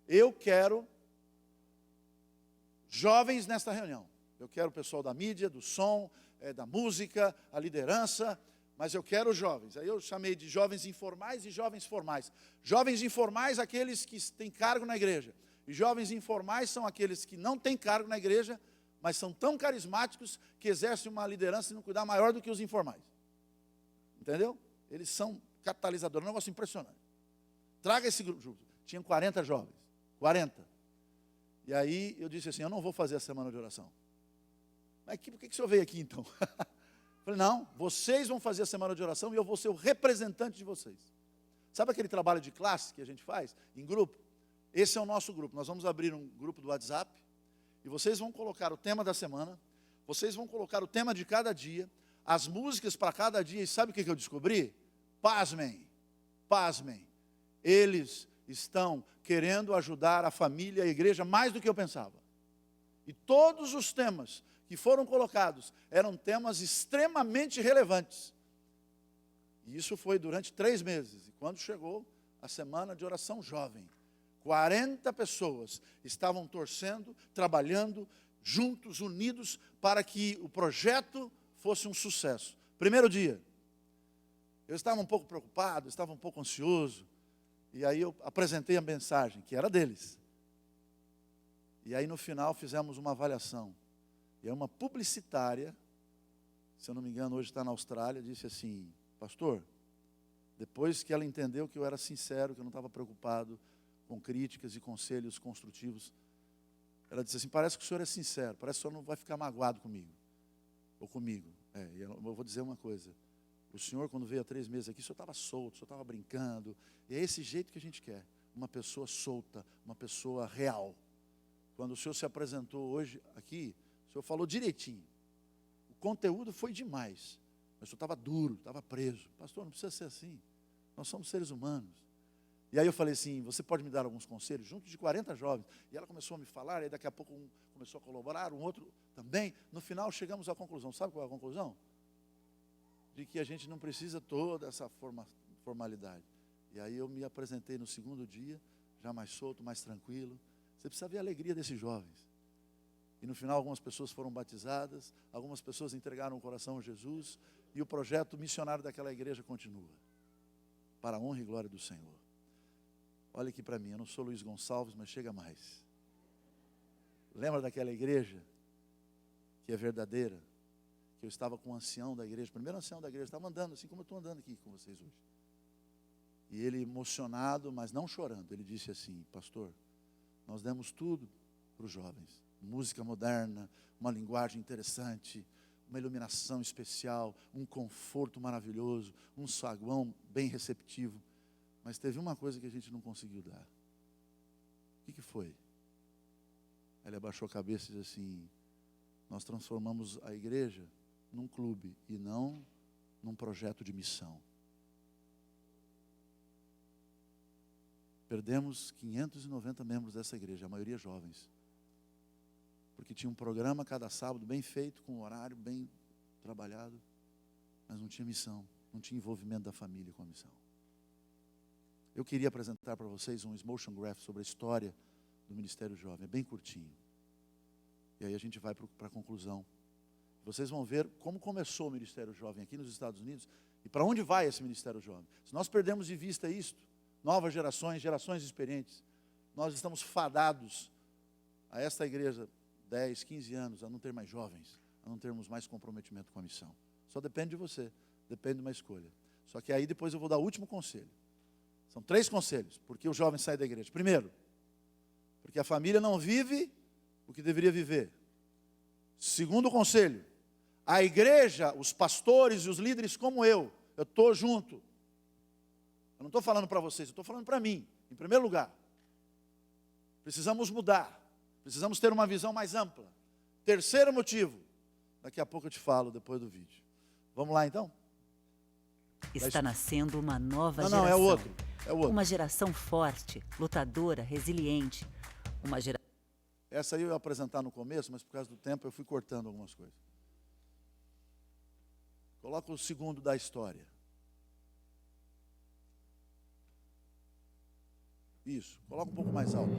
eu quero jovens nesta reunião. Eu quero o pessoal da mídia, do som, da música, a liderança, mas eu quero jovens. Aí eu chamei de jovens informais e jovens formais. Jovens informais, aqueles que têm cargo na igreja. E jovens informais são aqueles que não têm cargo na igreja, mas são tão carismáticos que exercem uma liderança e um cuidado maior do que os informais. Entendeu? Eles são catalisadores, um negócio impressionante. Traga esse grupo junto. Tinham 40 jovens. 40. E aí eu disse assim: eu não vou fazer a semana de oração. Mas por que o senhor veio aqui então? Falei: não, vocês vão fazer a semana de oração e eu vou ser o representante de vocês. Sabe aquele trabalho de classe que a gente faz em grupo? Esse é o nosso grupo. Nós vamos abrir um grupo do WhatsApp e vocês vão colocar o tema da semana, vocês vão colocar o tema de cada dia, as músicas para cada dia. E sabe o que eu descobri? Pasmem, pasmem. Eles estão querendo ajudar a família, a igreja, mais do que eu pensava. E todos os temas que foram colocados eram temas extremamente relevantes. E isso foi durante 3 meses. E quando chegou a semana de oração jovem, 40 pessoas estavam torcendo, trabalhando, juntos, unidos, para que o projeto fosse um sucesso. Primeiro dia, eu estava um pouco preocupado, estava um pouco ansioso. E aí eu apresentei a mensagem, que era deles. E aí no final fizemos uma avaliação. E aí uma publicitária, se eu não me engano hoje está na Austrália, disse assim: pastor, depois que ela entendeu que eu era sincero, que eu não estava preocupado com críticas e conselhos construtivos, ela disse assim: parece que o senhor é sincero, parece que o senhor não vai ficar magoado comigo. Ou comigo. E eu vou dizer uma coisa. O senhor, quando veio há 3 meses aqui, o senhor estava solto, o senhor estava brincando. E é esse jeito que a gente quer. Uma pessoa solta, uma pessoa real. Quando o senhor se apresentou hoje aqui, o senhor falou direitinho. O conteúdo foi demais. Mas o senhor estava duro, estava preso. Pastor, não precisa ser assim. Nós somos seres humanos. E aí eu falei assim: você pode me dar alguns conselhos? Junto de 40 jovens. E ela começou a me falar, e daqui a pouco um começou a colaborar, um outro também. No final chegamos à conclusão. Sabe qual é a conclusão? De que a gente não precisa toda essa formalidade. E aí eu me apresentei no segundo dia, já mais solto, mais tranquilo. Você precisa ver a alegria desses jovens. E no final algumas pessoas foram batizadas, algumas pessoas entregaram o coração a Jesus, e o projeto missionário daquela igreja continua, para a honra e glória do Senhor. Olha aqui para mim, eu não sou Luiz Gonçalves, mas chega mais. Lembra daquela igreja que é verdadeira? Que eu estava com o ancião da igreja, o primeiro ancião da igreja, estava andando assim como eu estou andando aqui com vocês hoje. E ele emocionado, mas não chorando, ele disse assim: pastor, nós demos tudo para os jovens. Música moderna, uma linguagem interessante, uma iluminação especial, um conforto maravilhoso, um saguão bem receptivo. Mas teve uma coisa que a gente não conseguiu dar. O que foi? Ele abaixou a cabeça e disse assim: nós transformamos a igreja num clube e não num projeto de missão. Perdemos 590 membros dessa igreja, a maioria jovens. Porque tinha um programa cada sábado bem feito, com um horário bem trabalhado, mas não tinha missão, não tinha envolvimento da família com a missão. Eu queria apresentar para vocês um motion graph sobre a história do Ministério Jovem, é bem curtinho. E aí a gente vai para a conclusão. Vocês vão ver como começou o Ministério Jovem aqui nos Estados Unidos e para onde vai esse Ministério Jovem. Se nós perdemos de vista isto, novas gerações, gerações experientes, nós estamos fadados a esta igreja, 10, 15 anos, a não ter mais jovens, a não termos mais comprometimento com a missão. Só depende de você, depende de uma escolha. Só que aí depois eu vou dar o último conselho. São 3 conselhos, porque o jovem sai da igreja. Primeiro, porque a família não vive o que deveria viver. Segundo conselho, a igreja, os pastores e os líderes como eu estou junto. Eu não estou falando para vocês, eu estou falando para mim, em primeiro lugar. Precisamos mudar, precisamos ter uma visão mais ampla. Terceiro motivo, daqui a pouco eu te falo depois do vídeo. Vamos lá então? Está nascendo uma nova geração. Não, é o outro. Uma geração forte, lutadora, resiliente. Uma geração. Essa aí eu ia apresentar no começo, mas por causa do tempo eu fui cortando algumas coisas. Coloca o segundo da história. Isso, coloca um pouco mais alto.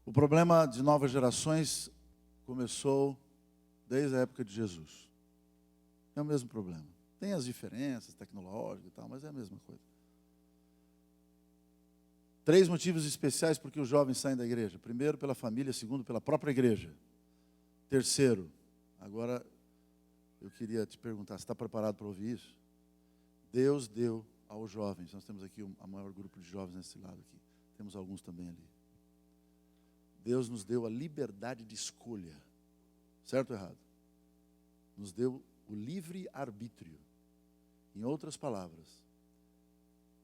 O problema de novas gerações começou desde a época de Jesus. É o mesmo problema. Tem as diferenças tecnológicas e tal, mas é a mesma coisa. 3 motivos especiais por que os jovens saem da igreja. Primeiro, pela família. Segundo, pela própria igreja. Terceiro, agora eu queria te perguntar, você está preparado para ouvir isso? Deus deu aos jovens, nós temos aqui o maior grupo de jovens nesse lado aqui. Temos alguns também ali. Deus nos deu a liberdade de escolha. Certo ou errado? Nos deu o livre arbítrio. Em outras palavras,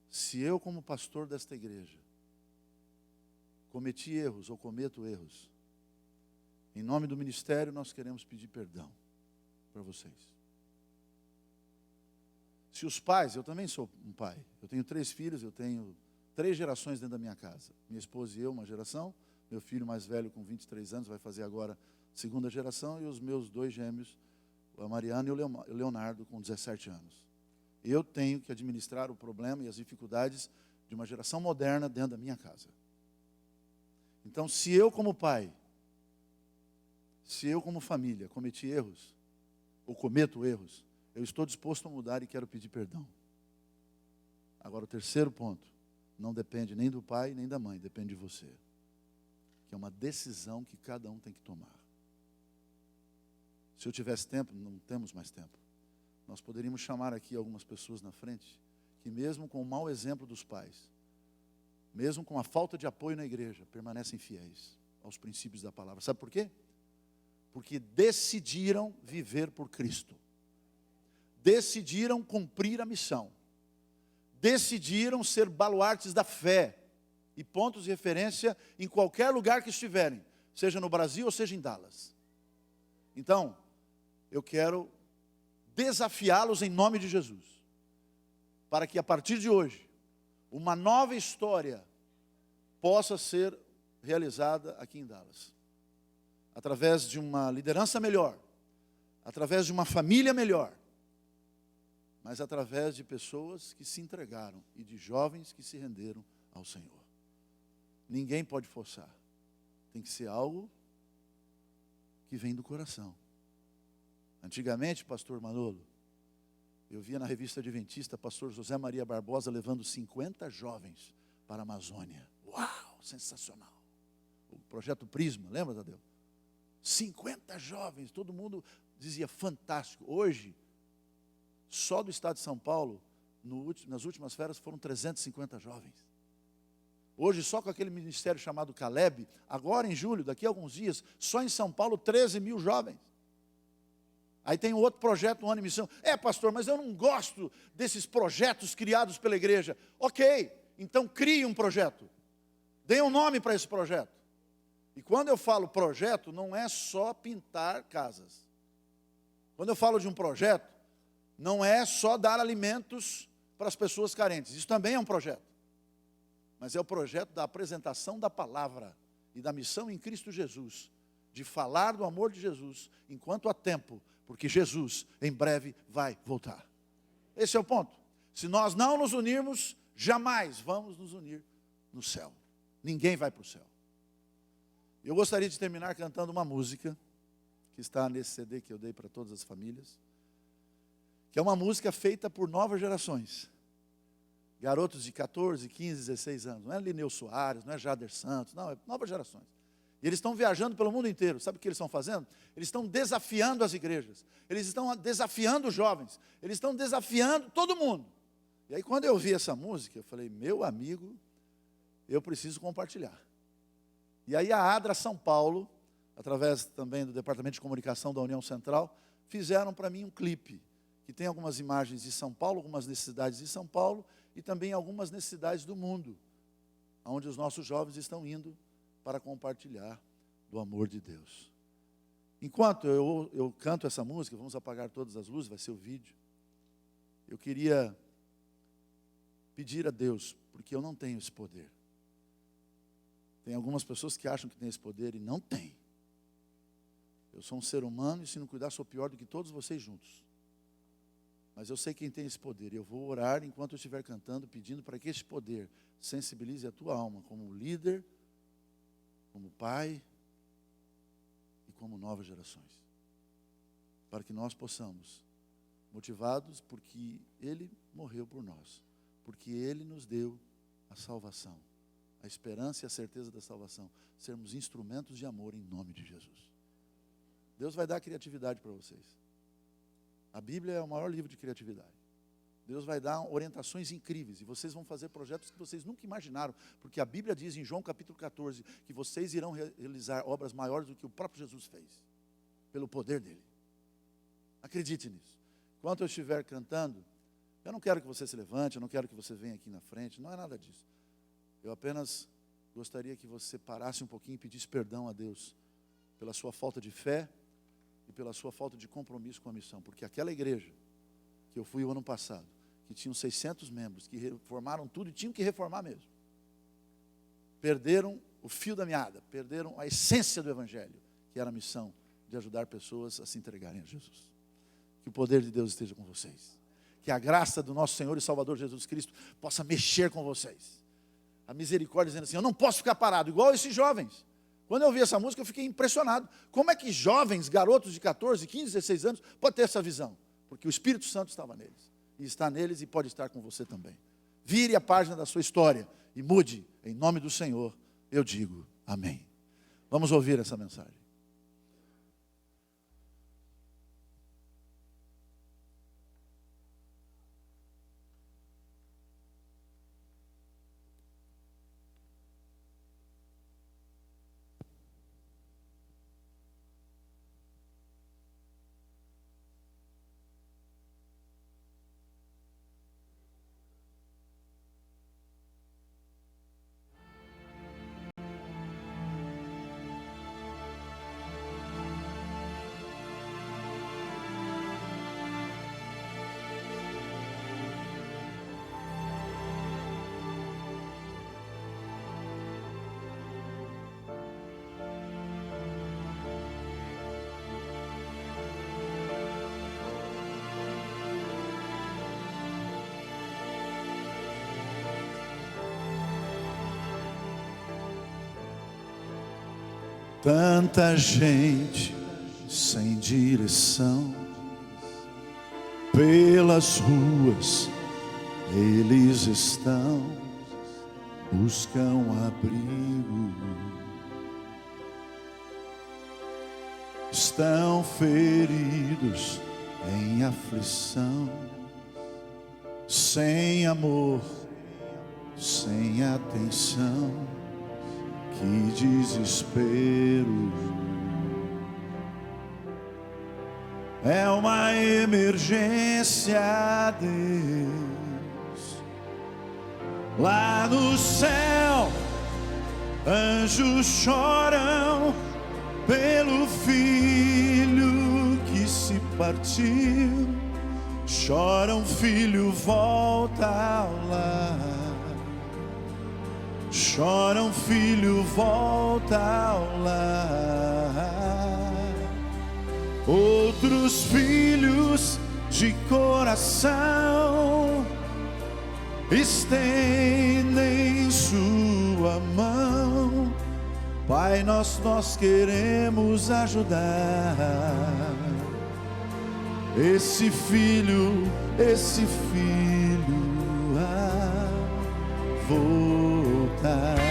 se eu como pastor desta igreja cometi erros ou cometo erros, em nome do ministério nós queremos pedir perdão para vocês. Se os pais, eu também sou um pai, eu tenho 3 filhos, eu tenho 3 gerações dentro da minha casa. Minha esposa e eu, uma geração, meu filho mais velho com 23 anos vai fazer agora a 2ª geração, e os meus 2 gêmeos, a Mariana e o Leonardo com 17 anos. Eu tenho que administrar o problema e as dificuldades de uma geração moderna dentro da minha casa. Então, se eu como pai, se eu como família cometi erros, ou cometo erros, eu estou disposto a mudar e quero pedir perdão. Agora, o terceiro ponto, não depende nem do pai nem da mãe, depende de você. Que é uma decisão que cada um tem que tomar. Se eu tivesse tempo, não temos mais tempo, nós poderíamos chamar aqui algumas pessoas na frente, que mesmo com o mau exemplo dos pais, mesmo com a falta de apoio na igreja, permanecem fiéis aos princípios da palavra. Sabe por quê? Porque decidiram viver por Cristo. Decidiram cumprir a missão. Decidiram ser baluartes da fé e pontos de referência em qualquer lugar que estiverem, seja no Brasil ou seja em Dallas. Então, eu quero desafiá-los em nome de Jesus, para que a partir de hoje, uma nova história possa ser realizada aqui em Dallas. Através de uma liderança melhor, através de uma família melhor, mas através de pessoas que se entregaram e de jovens que se renderam ao Senhor. Ninguém pode forçar. Tem que ser algo que vem do coração. Antigamente, pastor Manolo, eu via na revista Adventista, pastor José Maria Barbosa levando 50 jovens para a Amazônia. Uau, sensacional. O projeto Prisma, lembra, Tadeu? 50 jovens, todo mundo dizia fantástico. Hoje, só do estado de São Paulo, nas últimas férias, foram 350 jovens. Hoje, só com aquele ministério chamado Caleb, agora em julho, daqui a alguns dias, só em São Paulo, 13 mil jovens. Aí tem um outro projeto, um ano em missão. Pastor, mas eu não gosto desses projetos criados pela igreja. Ok, então crie um projeto. Dê um nome para esse projeto. E quando eu falo projeto, não é só pintar casas. Quando eu falo de um projeto, não é só dar alimentos para as pessoas carentes. Isso também é um projeto. Mas é o projeto da apresentação da palavra e da missão em Cristo Jesus, de falar do amor de Jesus enquanto há tempo, porque Jesus em breve vai voltar. Esse é o ponto. Se nós não nos unirmos, jamais vamos nos unir no céu. Ninguém vai para o céu. Eu gostaria de terminar cantando uma música que está nesse CD que eu dei para todas as famílias, que é uma música feita por novas gerações. Garotos de 14, 15, 16 anos. Não é Lineu Soares, não é Jader Santos, não, é novas gerações. E eles estão viajando pelo mundo inteiro. Sabe o que eles estão fazendo? Eles estão desafiando as igrejas. Eles estão desafiando os jovens. Eles estão desafiando todo mundo. E aí quando eu vi essa música, eu falei, meu amigo, eu preciso compartilhar. E aí a ADRA São Paulo, através também do Departamento de Comunicação da União Central, fizeram para mim um clipe, que tem algumas imagens de São Paulo, algumas necessidades de São Paulo, e também algumas necessidades do mundo, onde os nossos jovens estão indo para compartilhar do amor de Deus. Enquanto eu canto essa música, vamos apagar todas as luzes, vai ser o vídeo. Eu queria pedir a Deus, porque eu não tenho esse poder. Tem algumas pessoas que acham que tem esse poder e não tem. Eu sou um ser humano e se não cuidar sou pior do que todos vocês juntos. Mas eu sei quem tem esse poder. Eu vou orar enquanto eu estiver cantando, pedindo para que esse poder sensibilize a tua alma como líder, como pai e como novas gerações. Para que nós possamos, motivados porque Ele morreu por nós, porque Ele nos deu a salvação, a esperança e a certeza da salvação, sermos instrumentos de amor em nome de Jesus. Deus vai dar criatividade para vocês. A Bíblia é o maior livro de criatividade. Deus vai dar orientações incríveis e vocês vão fazer projetos que vocês nunca imaginaram, porque a Bíblia diz em João capítulo 14 que vocês irão realizar obras maiores do que o próprio Jesus fez, pelo poder dele. Acredite nisso. Enquanto eu estiver cantando, eu não quero que você se levante, eu não quero que você venha aqui na frente, não é nada disso. Eu apenas gostaria que você parasse um pouquinho e pedisse perdão a Deus pela sua falta de fé e pela sua falta de compromisso com a missão, porque aquela igreja que eu fui o ano passado, que tinham 600 membros, que reformaram tudo e tinham que reformar mesmo, perderam o fio da meada, perderam a essência do Evangelho, que era a missão de ajudar pessoas a se entregarem a Jesus. Que o poder de Deus esteja com vocês. Que a graça do nosso Senhor e Salvador Jesus Cristo possa mexer com vocês. A misericórdia dizendo assim, eu não posso ficar parado, igual esses jovens. Quando eu ouvi essa música, eu fiquei impressionado. Como é que jovens, garotos de 14, 15, 16 anos, podem ter essa visão? Porque o Espírito Santo estava neles. E está neles e pode estar com você também. Vire a página da sua história e mude. Em nome do Senhor, eu digo amém. Vamos ouvir essa mensagem. Tanta gente sem direção, pelas ruas eles estão, buscam abrigo, estão feridos em aflição, sem amor, sem atenção. Que desespero, é uma emergência, Deus. Lá no céu, anjos choram pelo filho que se partiu. Choram, filho, volta ao lar. Choram, filho, volta ao lar. Outros filhos de coração estendem sua mão. Pai, nós queremos ajudar esse filho a voltar.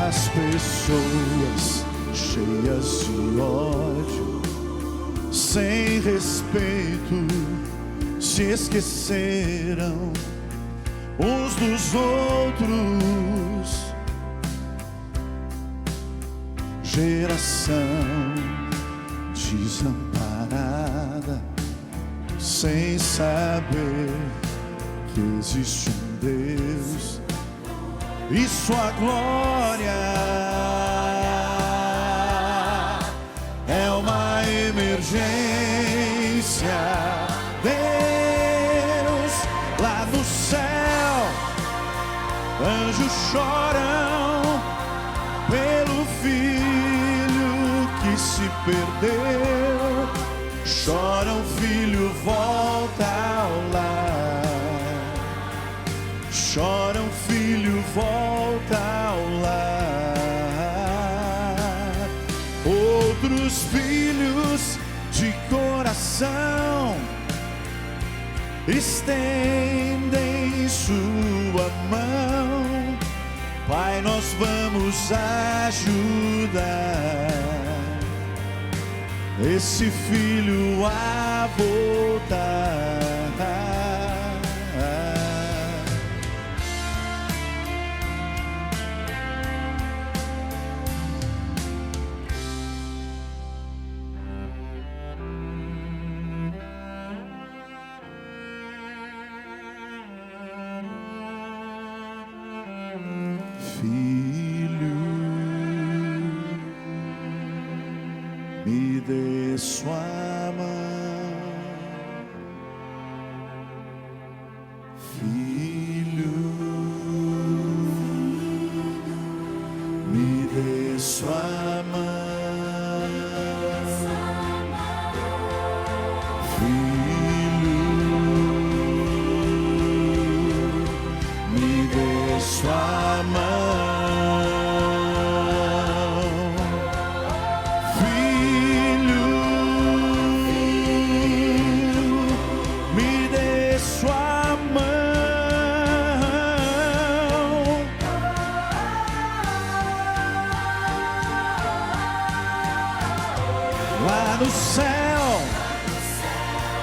As pessoas cheias de ódio, sem respeito, se esqueceram uns dos outros. Geração desamparada, sem saber que existe um Deus e sua glória é uma emergência. Deus, lá no céu, anjos choram pelo filho que se perdeu. Choram, filho, volta ao lar. Choram, filho, volta ao lar. Outros filhos de coração estendem sua mão. Pai, nós vamos ajudar esse filho a voltar. Filho, me dê sua mão.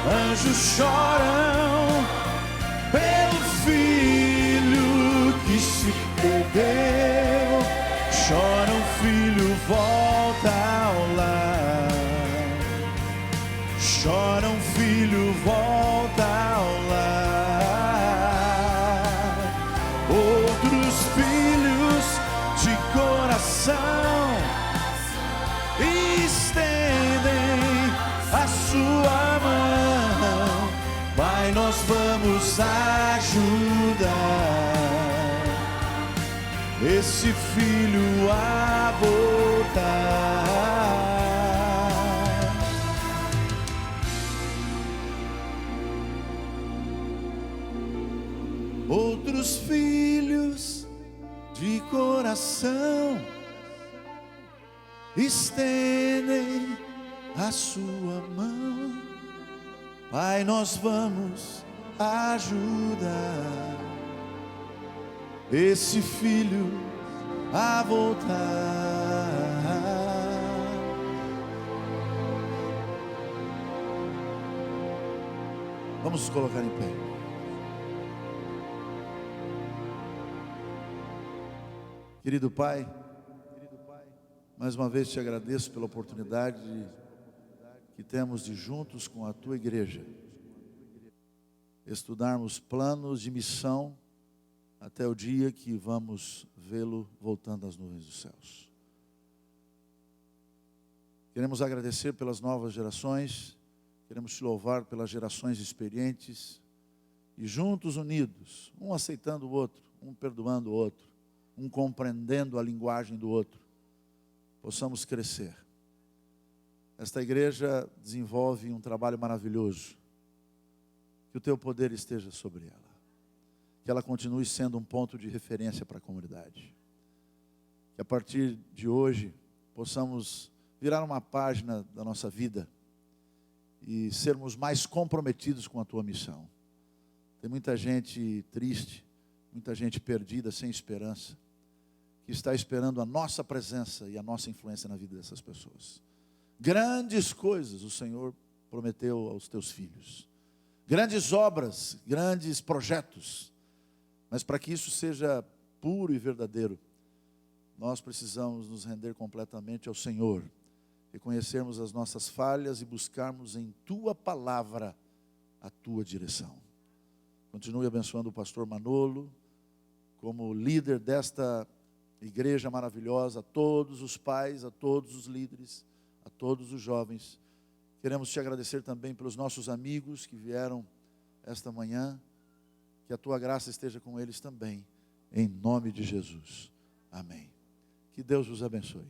Anjos choram pelo filho que se perdeu. Chora um filho, volta ao lar. Chora um filho, volta ao lar. Outros filhos de coração estendem a sua mão. Pai, nós vamos ajudar esse filho a voltar. Outros filhos de coração estendem a sua mão. Pai, nós vamos ajudar esse filho a voltar. Vamos nos colocar em pé. Querido Pai, mais uma vez te agradeço pela oportunidade que temos de juntos com a tua igreja estudarmos planos de missão até o dia que vamos vê-lo voltando às nuvens dos céus. Queremos agradecer pelas novas gerações, queremos te louvar pelas gerações experientes e juntos, unidos, um aceitando o outro, um perdoando o outro, um compreendendo a linguagem do outro, possamos crescer. Esta igreja desenvolve um trabalho maravilhoso, que o teu poder esteja sobre ela, que ela continue sendo um ponto de referência para a comunidade, que a partir de hoje possamos virar uma página da nossa vida e sermos mais comprometidos com a tua missão. Tem muita gente triste, muita gente perdida, sem esperança, que está esperando a nossa presença e a nossa influência na vida dessas pessoas. Grandes coisas o Senhor prometeu aos teus filhos, grandes obras, grandes projetos, mas para que isso seja puro e verdadeiro, nós precisamos nos render completamente ao Senhor, reconhecermos as nossas falhas e buscarmos em tua palavra a tua direção. Continue abençoando o pastor Manolo, como líder desta igreja maravilhosa, a todos os pais, a todos os líderes, a todos os jovens. Queremos te agradecer também pelos nossos amigos que vieram esta manhã, que a tua graça esteja com eles também, em nome de Jesus. Amém. Que Deus vos abençoe.